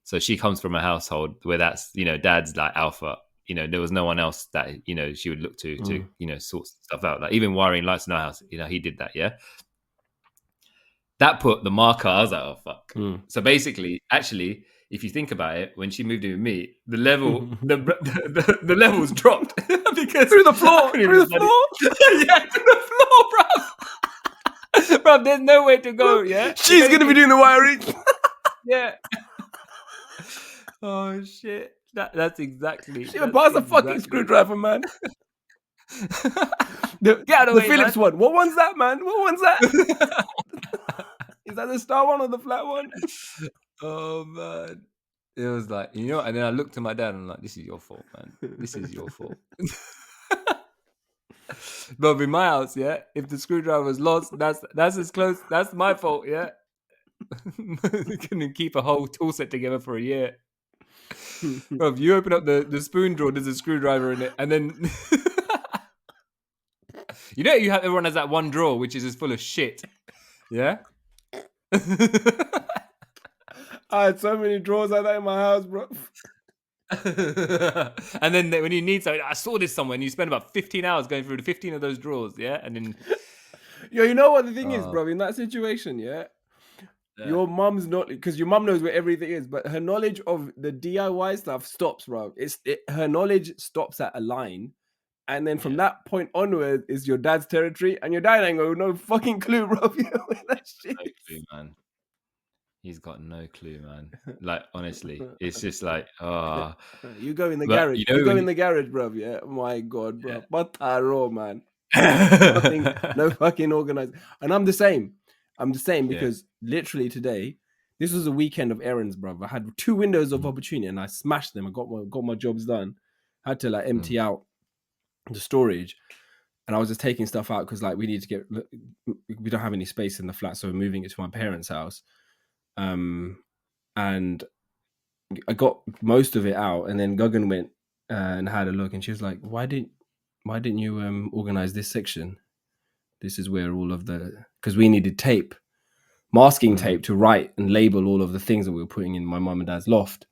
So she comes from a household where that's, you know, dad's like alpha. You know, there was no one else that, you know, she would look to, you know, sort stuff out. Like even wiring lights in our house, you know, he did that, yeah? That put the marker, I was like, oh, fuck. So basically, actually, if you think about it, when she moved in with me, the level, the levels dropped because through the floor, yeah, through the floor, bro. Bro, there's no way to go. Yeah, she's gonna be doing the wiring. Yeah. Oh shit, that's exactly. She would pass a fucking screwdriver, man. The Philips one. What one's that, man? What one's that? Is that the star one or the flat one? Oh man. It was like, you know, and then I looked at my dad and I'm like, this is your fault, man. This is your fault. But in my house, yeah, if the screwdriver was lost, that's as close. That's my fault, yeah. Couldn't keep a whole tool set together for a year. Bro, if you open up the spoon drawer, there's a screwdriver in it, and then you know everyone has that one drawer which is just full of shit. Yeah. I had so many drawers like that in my house, bro. And then when you need something, I saw this somewhere, and you spend about 15 hours going through the 15 of those drawers, yeah? And then... Yo, you know what the thing is, bro? In that situation, yeah? Your mum's not... Because your mum knows where everything is, but her knowledge of the DIY stuff stops, bro. Her knowledge stops at a line. And then from that point onward is your dad's territory, and your dad ain't got no fucking clue, bro. You know that shit. No clue, man. He's got no clue, man. Like, honestly, it's just like, you go in the garage. You go in the garage, bro. Yeah, my God, bro. But raw, man. No fucking organized. And I'm the same. Because literally today, this was a weekend of errands, bro. I had 2 windows of opportunity, and I smashed them. I got my jobs done. Had to like empty out the storage, and I was just taking stuff out because like we don't have any space in the flat, so we're moving it to my parents' house. And I got most of it out, and then Guggen went and had a look, and she was like, why why didn't you organize this section? This is where all of the, because we needed tape, masking tape to write and label all of the things that we were putting in my mum and dad's loft.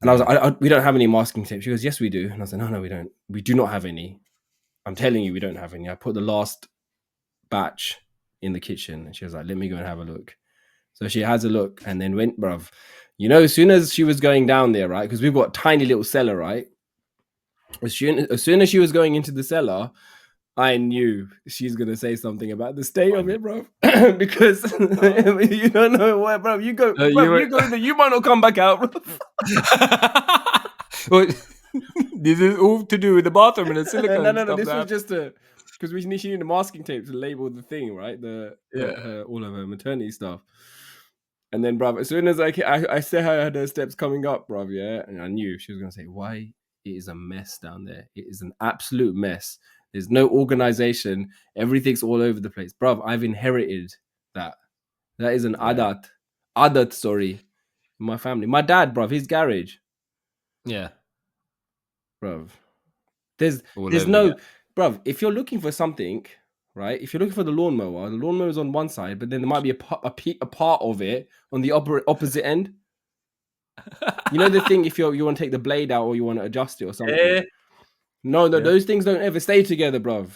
And I was like, we don't have any masking tape. She goes, yes, we do. And I was like, no, we don't. We do not have any. I'm telling you, we don't have any. I put the last batch in the kitchen, and she was like, let me go and have a look. So she has a look and then went, bruv. You know, as soon as she was going down there, right? Because we've got a tiny little cellar, right? As soon as she was going into the cellar, I knew she's gonna say something about the state of it, bro. Because you don't know where, bro. You go, you go there. You might not come back out, bro. Well, this is all to do with the bathroom and the silicone. No. This was just because she needed the masking tape to label the thing, right? All of her maternity stuff. And then, bruv, as soon as I said I had her steps coming up, bruv, yeah, and I knew she was gonna say, "Why? It is a mess down there. It is an absolute mess. There's no organization. Everything's all over the place, bruv. I've inherited that. That is an adat, sorry, in my family. My dad, bruv, his garage, yeah, bruv. There's no, bruv. If you're looking for something, right? If you're looking for the lawnmower is on one side, but then there might be a part of it on the opposite end. You know the thing, if you want to take the blade out or you want to adjust it or something. No, those things don't ever stay together, bruv.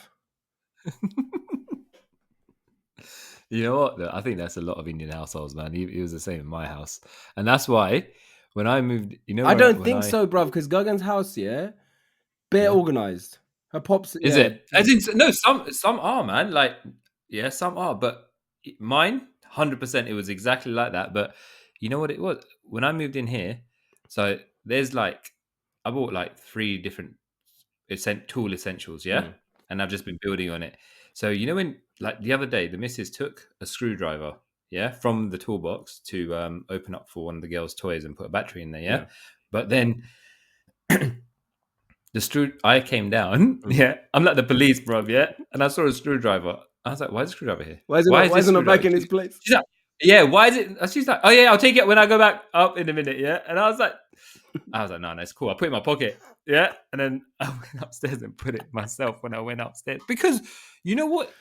You know what? I think that's a lot of Indian households, man. It was the same in my house, and that's why when I moved, you know, I don't think so, bruv. Because Gagan's house, bare organized. Her pops is it? As in, no, some are, man. Like, yeah, some are, but mine, 100%, it was exactly like that. But you know what it was when I moved in here? So there's like, I bought like 3 different tool essentials, and I've just been building on it. So you know when, like the other day, the missus took a screwdriver, from the toolbox to open up for one of the girls' toys and put a battery in there, But then I came down, I'm like the police, bro, and I saw a screwdriver. I was like, why is the screwdriver here? Why isn't it back in its place? She's like, yeah, why is it? She's like, oh yeah, I'll take it when I go back up in a minute, and I was like, no, it's cool. I put it in my pocket, and then I went upstairs and put it myself when I went upstairs, because you know what?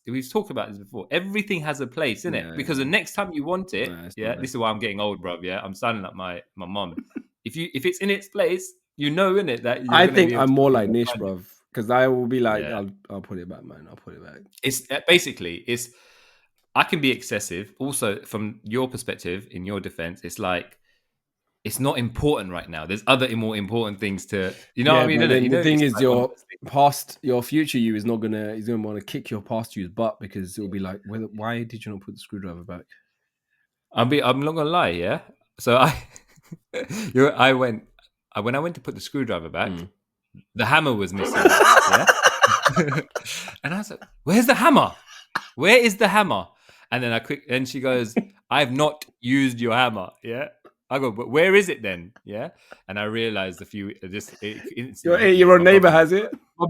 We've talked about this before. Everything has a place, isn't it? Because the next time you want it, this is why I'm getting old, bro. I'm sounding like my mom. If it's in its place, you know, in it that I think I'm more like Nish, bruv, because I will be like, I'll put it back, man. I'll put it back. It's basically I can be excessive. Also, from your perspective, in your defense, it's like, it's not important right now. There's other more important things to, you know what I mean? The thing is, your future you is not gonna. He's gonna want to kick your past you's butt, because it'll be like, why did you not put the screwdriver back? I'm not gonna lie, So when I went to put the screwdriver back, the hammer was missing. And I was like, "Where's the hammer? Where is the hammer?" And then and she goes, "I've not used your hammer." I go, "But where is it then?" And I realized your own neighbor has it. My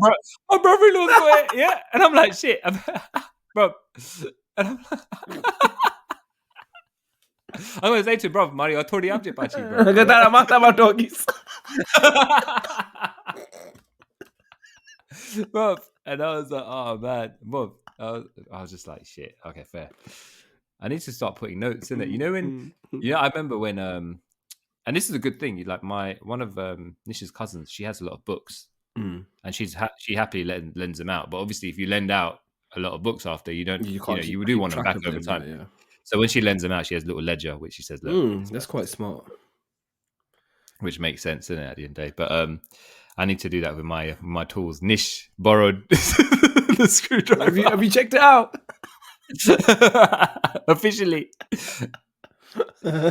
brother-in-law's got it. And I'm like, shit, bro. And I'm like, I'm gonna say to bro, Mario, tori abje pachi, bro. And I was like, oh man, bro. I was just like, shit. Okay, fair. I need to start putting notes in it. You know when? I remember when. And this is a good thing. Like one of Nish's cousins, she has a lot of books, and she happily lends them out. But obviously, if you lend out a lot of books after, you don't. You do want them back over time. Yeah. So when she lends them out, she has a little ledger, which she says, "Look, that's quite smart." Which makes sense, isn't it, at the end of the day? But I need to do that with my tools. Nish borrowed the screwdriver. Have you checked it out? Officially. But,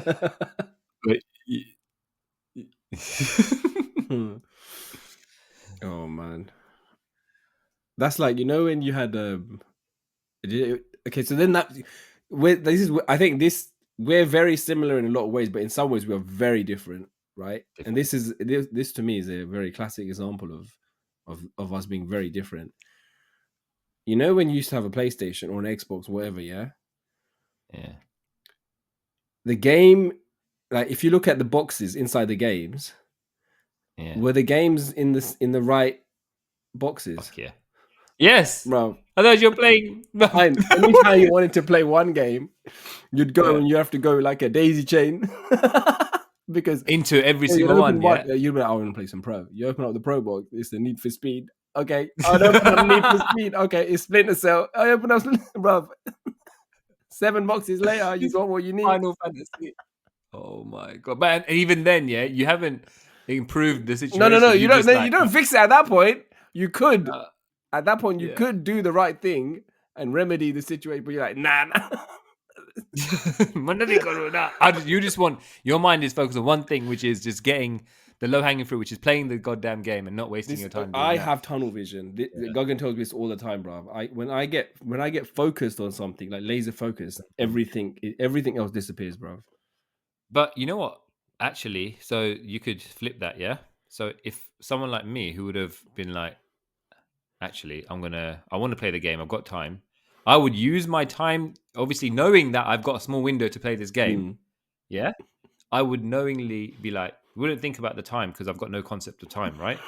oh man, that's like, when you had okay, so then I think we're very similar in a lot of ways, but in some ways we are very different, right? And this to me is a very classic example of us being very different. When you used to have a PlayStation or an Xbox, whatever, the game, like if you look at the boxes inside the games, were the games in the right boxes, Fuck yeah. Yes. bro. Otherwise, you're playing. Fine. Anytime you wanted to play one game, you'd go Yeah. and you have to go like a daisy chain because Into every you'd single open one, one. yeah. You'd be like, I want to play some pro. You open up the pro box. It's the Need for Speed. Okay, I'd open up Need for Speed. Okay, it's Splinter Cell. I open up, bro. 7 boxes later, you It's got what you need. Final Fantasy. Oh my god! But even then, yeah, you haven't improved the No. situation. You You don't. just You don't fix it at that point. You could. uh, At that point, you yeah. could do the right thing and remedy the situation. But you're like, nah. You just want your mind is focused on one thing, which is just getting the low hanging fruit, which is playing the goddamn game and not wasting your time doing I that. have tunnel vision. Goggin tells me this all the time, bro. When I get focused on something, like laser focused, everything else disappears, bro. But you know what? Actually, so you could flip that, yeah. So if someone like me who would have been like, actually, I want to play the game. I've got time. I would use my time, obviously knowing that I've got a small window to play this game. Yeah, I would knowingly be like, wouldn't think about the time because I've got no concept of time, right?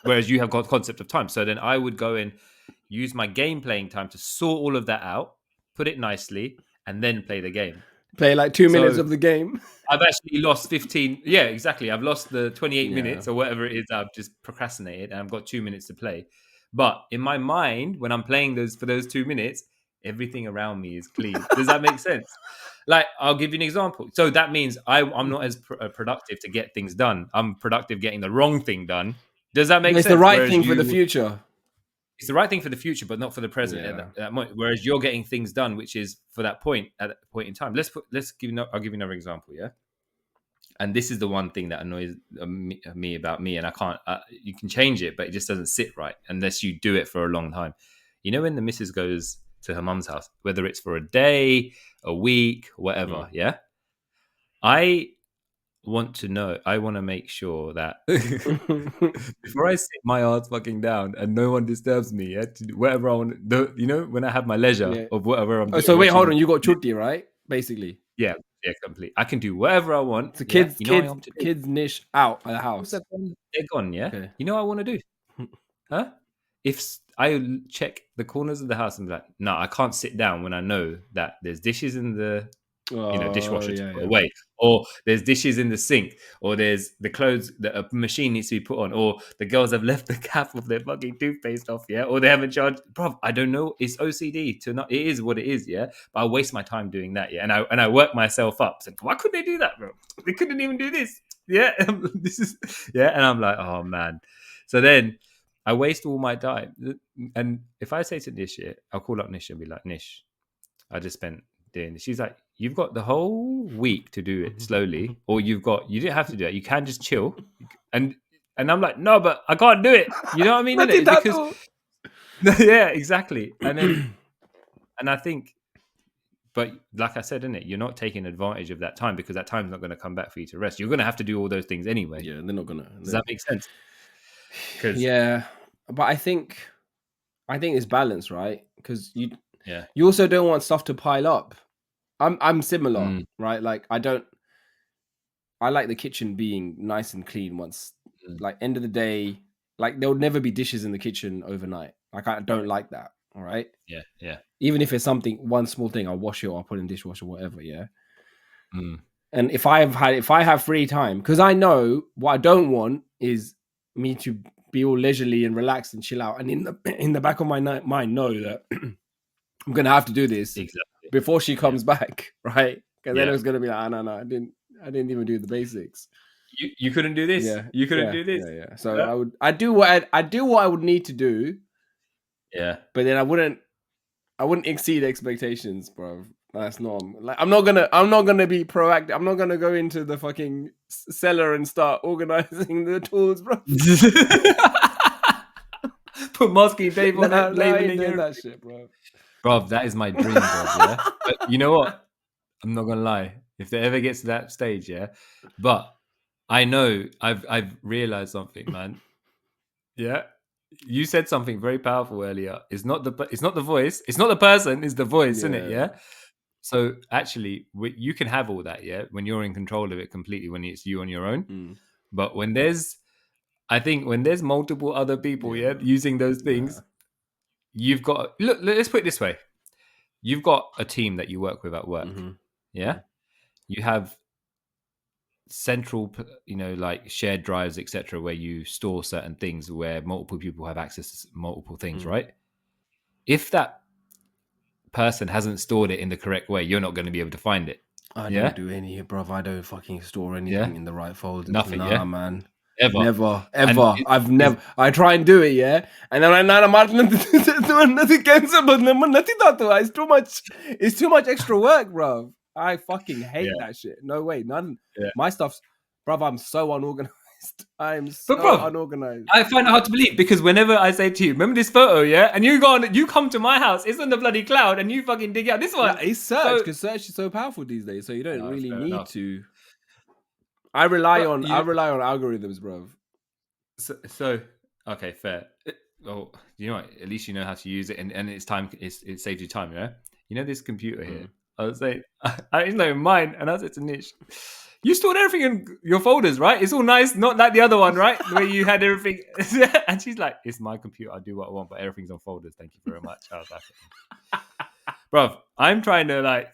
Whereas you have got concept of time. So then I would go and use my game playing time to sort all of that out, put it nicely, and then play the game. Play like 2 minutes of the game. I've actually lost 15. Yeah, exactly. I've lost the 28 minutes or whatever it is. I've just procrastinated and I've got 2 minutes to play. But in my mind, when I'm playing for those 2 minutes, everything around me is clean. Does that make sense? Like, I'll give you an example. So that means I'm not as productive to get things done. I'm productive getting the wrong thing done. Does that make sense? It's the right thing for the future. It's the right thing for the future, but not for the present at that moment. Whereas you're getting things done, which is for that point at that point in time. I'll give you another example. Yeah. And this is the one thing that annoys me about me, and I can't. You can change it, but it just doesn't sit right unless you do it for a long time. You know, when the missus goes to her mum's house, whether it's for a day, a week, whatever. Yeah. I want to make sure that before I sit my ass fucking down and no one disturbs me, to do whatever I want. When I have my leisure of whatever I'm doing. So wait, hold on. You got chutti, right? Basically. Yeah, complete. I can do whatever I want. So kids niche out of the house. They're gone, yeah? Okay. You know what I want to do? Huh? If I check the corners of the house and be like, no, I can't sit down when I know that there's dishes in the dishwasher to put away, or there's dishes in the sink, or there's the clothes that a machine needs to be put on, or the girls have left the cap of their fucking toothpaste off, or they haven't charged. Bro, I don't know. It's OCD to not. It is what it is, But I waste my time doing that, and I work myself up. So why couldn't they do that, bro? They couldn't even do this, This is, and I'm like, oh man. So then I waste all my time, and if I say to Nish, I'll call up Nish and be like, Nish, I just spent doing this. She's like, you've got the whole week to do it slowly, or you didn't have to do it. You can just chill. And I'm like, no, but I can't do it. You know what I mean? Because yeah, exactly. And then, and I think, but like I said, you're not taking advantage of that time because that time's not going to come back for you to rest. You're going to have to do all those things anyway. Yeah, they're not going to. Does that make sense? Yeah, but I think it's balance, right? Because you also don't want stuff to pile up. I'm similar, right? Like I like the kitchen being nice and clean once, like end of the day, like there'll never be dishes in the kitchen overnight. Like I don't like that. All right. Yeah. Even if it's one small thing, I'll wash it or I'll put it in the dishwasher, whatever. Yeah. And if I have free time, because I know what I don't want is me to be all leisurely and relaxed and chill out, and in the back of my mind know that I'm gonna have to do this before she comes back, right? Because then it's gonna be like, no, I didn't even do the basics. You couldn't do this. You couldn't do this. Yeah. So I do what I would need to do. Yeah. But then I wouldn't exceed expectations, bro. That's not like I'm not gonna be proactive. I'm not gonna go into the fucking cellar and start organizing the tools, bro. Put masking tape on it, labeling that shit, bro. Bro, that is my dream, bro. Yeah. But you know what? I'm not gonna lie. If it ever gets to that stage, but I know I've realized something, man. Yeah. You said something very powerful earlier. It's not the voice. It's not the person. It's the voice, isn't it? Yeah. So actually, you can have all that, when you're in control of it completely, when it's you on your own. But when there's I think when there's multiple other people, using those things, you've got look. Let's put it this way: you've got a team that you work with at work. Mm-hmm. Yeah, you have central, like shared drives, etc., where you store certain things where multiple people have access to multiple things, right? If that person hasn't stored it in the correct way, you're not going to be able to find it. I Yeah, don't do any, bruv. I don't fucking store yeah, anything in the right folders. nothing. Nah, Yeah, man. ever. Never, And ever. I've never. I try and do it, yeah, and then I'm like, nothing cancel, but nothing that. It's too much. It's too much extra work, bruv. I fucking hate that shit. No way, none. Yeah. My stuff's, bruv. I'm so unorganized. I'm But so bro, unorganized. I find it hard to believe because whenever I say to you, remember this photo, yeah, and you come to my house, it's on the bloody cloud, and you fucking dig out this one. Nah, it's search because search is so powerful these days, so you don't really fair need enough. to. I rely But on algorithms, bruv. So okay, fair. Oh, you know what? At least you know how to use it, and it's time. It saves you time, yeah. You know this computer here. I was saying, it's not even mine, and I said to Nish, "You stored everything in your folders, right? It's all nice, not like the other one, right? Where you had everything." And she's like, "It's my computer. I do what I want, but everything's on folders. Thank you very much." I was like, "Bro, I'm trying to like."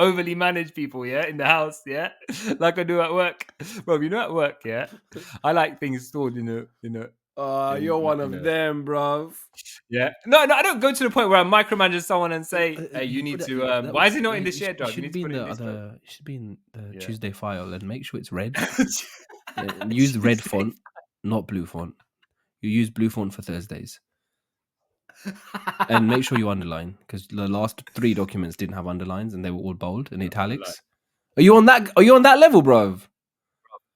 Overly manage people, yeah, in the house, yeah, like I do at work. Bro, you know, at work, yeah, I like things stored in a. You're one of them, bruv. Yeah, no, I don't go to the point where I micromanage someone and say, "Hey, you need to." Why is it not in the shared drive? You need to put it in this. It should be in the Tuesday file, and make sure it's red. And use red font, not blue font. You use blue font for Thursdays. And make sure you underline because the last 3 documents didn't have underlines and they were all bold and italics. Are you on that level, bruv?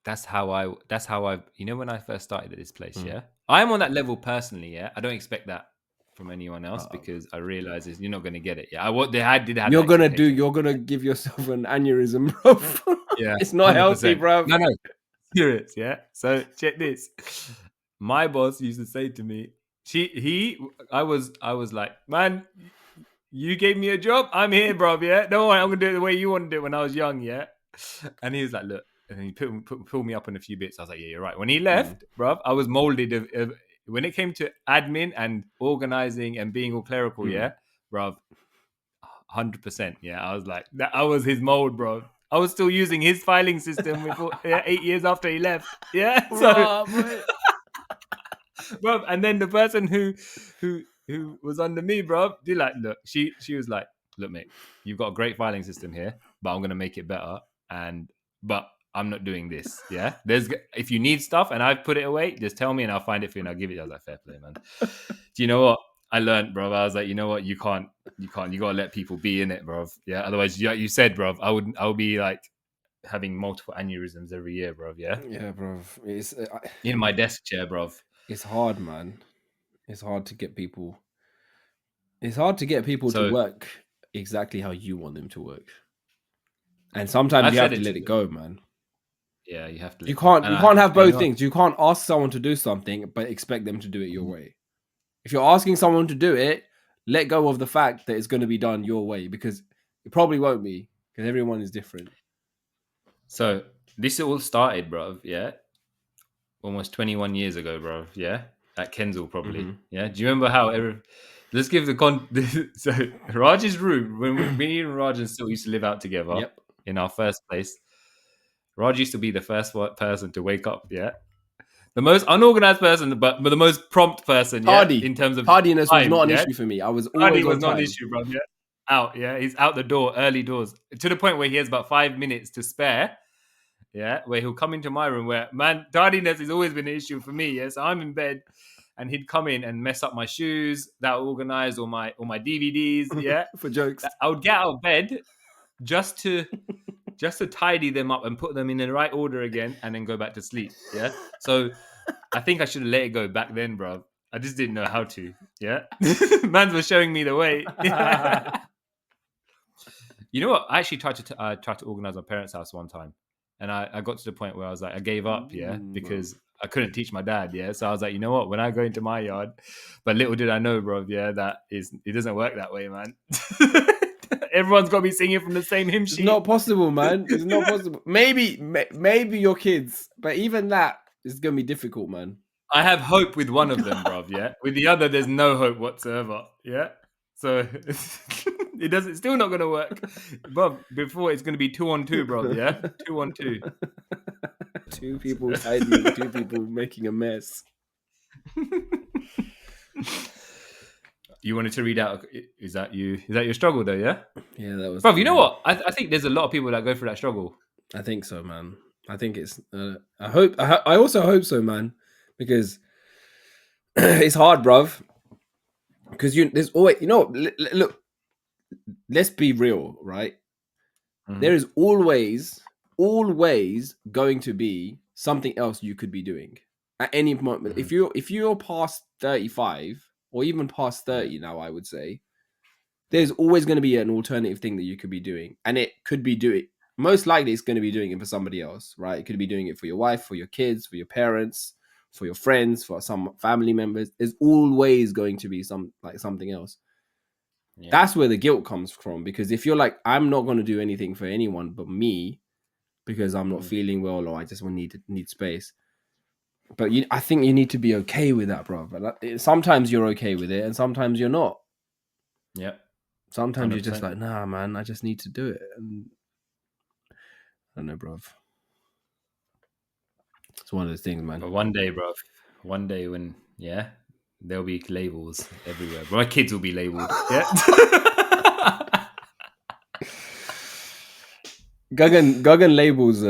That's how I. When I first started at this place, yeah, I'm on that level personally. Yeah, I don't expect that from anyone else because I realize you're not going to get it. Yeah, You're gonna give yourself an aneurysm, bro. Yeah, it's not 100%. Healthy, bro. No, serious. Yeah. So check this. My boss used to say to me, I was like, man, you gave me a job. I'm here, bro. Yeah, don't worry, I'm gonna do it the way you want to do it when I was young. Yeah. And he was like, look, and he pulled me up on a few bits. I was like, yeah, you're right. When he left, bro, I was molded when it came to admin and organizing and being all clerical. Yeah, bro, 100%. Yeah, I was like, I was his mold, bro. I was still using his filing system 8 years after he left. Yeah, so. Bro, and then the person who was under me, bro, look, she was like, look, mate, you've got a great filing system here, but I'm gonna make it better, but I'm not doing this. Yeah, if you need stuff and I've put it away, just tell me and I'll find it for you and I'll give it. I was like, fair play, man. Do you know what I learned, bro? I was like, you know what, you can't, you gotta let people be in it, bro. Yeah, otherwise, you said, bro, I would be like having multiple aneurysms every year, bro. Yeah, bro. It's in my desk chair, bro. It's hard, man. It's hard to get people. It's hard to get people to work exactly how you want them to work. And sometimes you have to let it go, man. Yeah, you have to. You can't have both things. You can't ask someone to do something but expect them to do it your way. If you're asking someone to do it, let go of the fact that it's going to be done your way because it probably won't be because everyone is different. So this all started, bro. Yeah, almost 21 years ago, bro. Yeah, at Kensal, probably. Yeah. Do you remember how? Let's give so Raj's room when me and Raj and still used to live out together in our first place. Raj used to be the first person to wake up. Yeah, the most unorganized person, but the most prompt person. Yeah, in terms of tardiness was not an issue for me. I was always on time. Not an issue, bro. Yeah, out. Yeah, he's out the door, early doors, to the point where he has about 5 minutes to spare. Yeah, where he'll come into my room where, man, tardiness has always been an issue for me. Yes, I'm in bed and he'd come in and mess up my shoes, that organize all my DVDs. Yeah, for jokes. I would get out of bed just to tidy them up and put them in the right order again and then go back to sleep. Yeah, so I think I should have let it go back then, bro. I just didn't know how to. Yeah, Mans was showing me the way. You know what? I actually tried to organize my parents' house one time. And I got to the point where I was like, I gave up, because I couldn't teach my dad, So I was like, you know what? When I go into my yard, but little did I know, bro, it doesn't work that way, man. Everyone's got to be singing from the same hymn sheet. It's not possible, man. It's not possible. Maybe your kids, but even that, It's gonna be difficult, man. I have hope with one of them, bruv. Yeah, with the other, there's no hope whatsoever. Yeah, so it doesn't. It's still not gonna work, bruv. Before it's gonna be 2-on-2, bruv. Yeah, 2-on-2. Two people hiding, two people making a mess. You wanted to read out? Is that you? Is that your struggle though? Yeah. Yeah, that was. Bruv, you know what? I think there's a lot of people that go through that struggle. I think so, man. I think it's. I hope. I also hope so, man, because it's hard, bruv. Because there's always, look. Let's be real, right? Mhm. There is always going to be something else you could be doing at any moment. If you're past 35 or even past 30 now, I would say there's always going to be an alternative thing that you could be doing, and it could be doing. Most likely, it's going to be doing it for somebody else, right? It could be doing it for your wife, for your kids, for your parents, for your friends, for some family members. There's always going to be something else. Yeah. That's where the guilt comes from, because if you're like, I'm not going to do anything for anyone but me because I'm not feeling well or I just need space. But I think you need to be okay with that, bro. Sometimes you're okay with it and sometimes you're not. Yeah. Sometimes 100%. you're just like, nah, man, I just need to do it. And I don't know, bro. It's one of those things, man. But one day, bro. One day when, there'll be labels everywhere. My kids will be labeled. Yeah. Guggen labels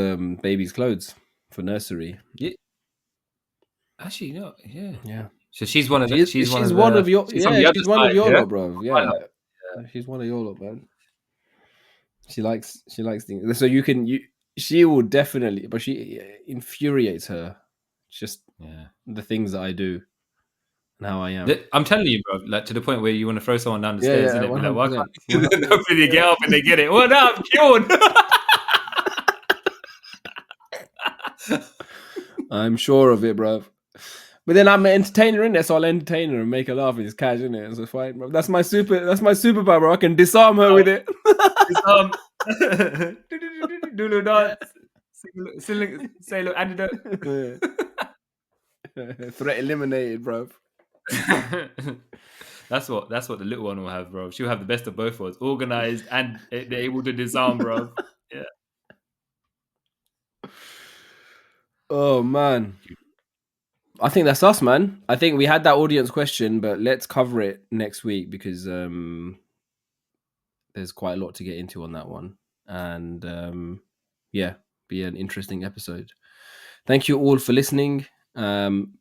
babies' clothes for nursery. Yeah. Actually, no. Yeah. Yeah. So she's one of the. She's one of one the. of your. She's on Yeah, the other she's one side, of your yeah? lot, bro. Yeah. She's one of your lot, man. She likes things. So she will definitely, but she infuriates her. Just the things that I do and how I am. I'm telling you, bro. Like to the point where you want to throw someone down the Yeah, stairs, yeah, innit? Be like, why 100%. can't hopefully they get up and they get it? Well, no, I'm cured. I'm sure of it, bro. But then I'm an entertainer in there, so I'll entertain her and make her laugh and it's cash in it. So it's fine, bro. That's my superpower, bro. I can disarm her with it. Dulu dance. Say look, antidote. Threat eliminated, bro. That's what the little one will have, bro. She'll have the best of both worlds, organized and they're able to disarm, bro. Yeah. Oh man, I think that's us, man. I think we had that audience question, but let's cover it next week because there's quite a lot to get into on that one, and be an interesting episode. Thank you all for listening.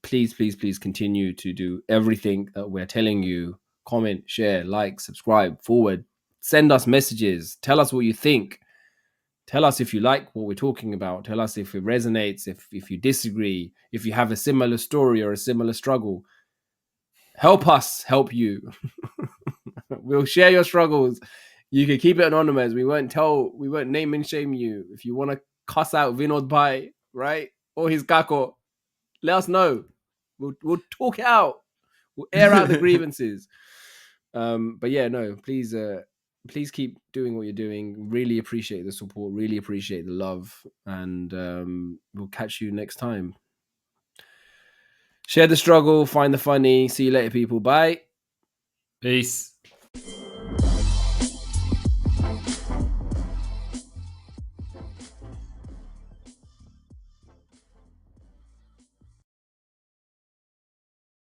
Please continue to do everything that we're telling you. Comment, share, like, subscribe, forward. Send us messages. Tell us what you think. Tell us if you like what we're talking about. Tell us if it resonates, if you disagree, if you have a similar story or a similar struggle. Help us help you. We'll share your struggles. You can keep it anonymous. We won't name and shame you. If you want to cuss out Vinod Bhai, right? Or his kako, let us know. We'll talk it out. We'll air out the grievances. But yeah, no, please keep doing what you're doing. Really appreciate the support. Really appreciate the love. And we'll catch you next time. Share the struggle. Find the funny. See you later, people. Bye. Peace.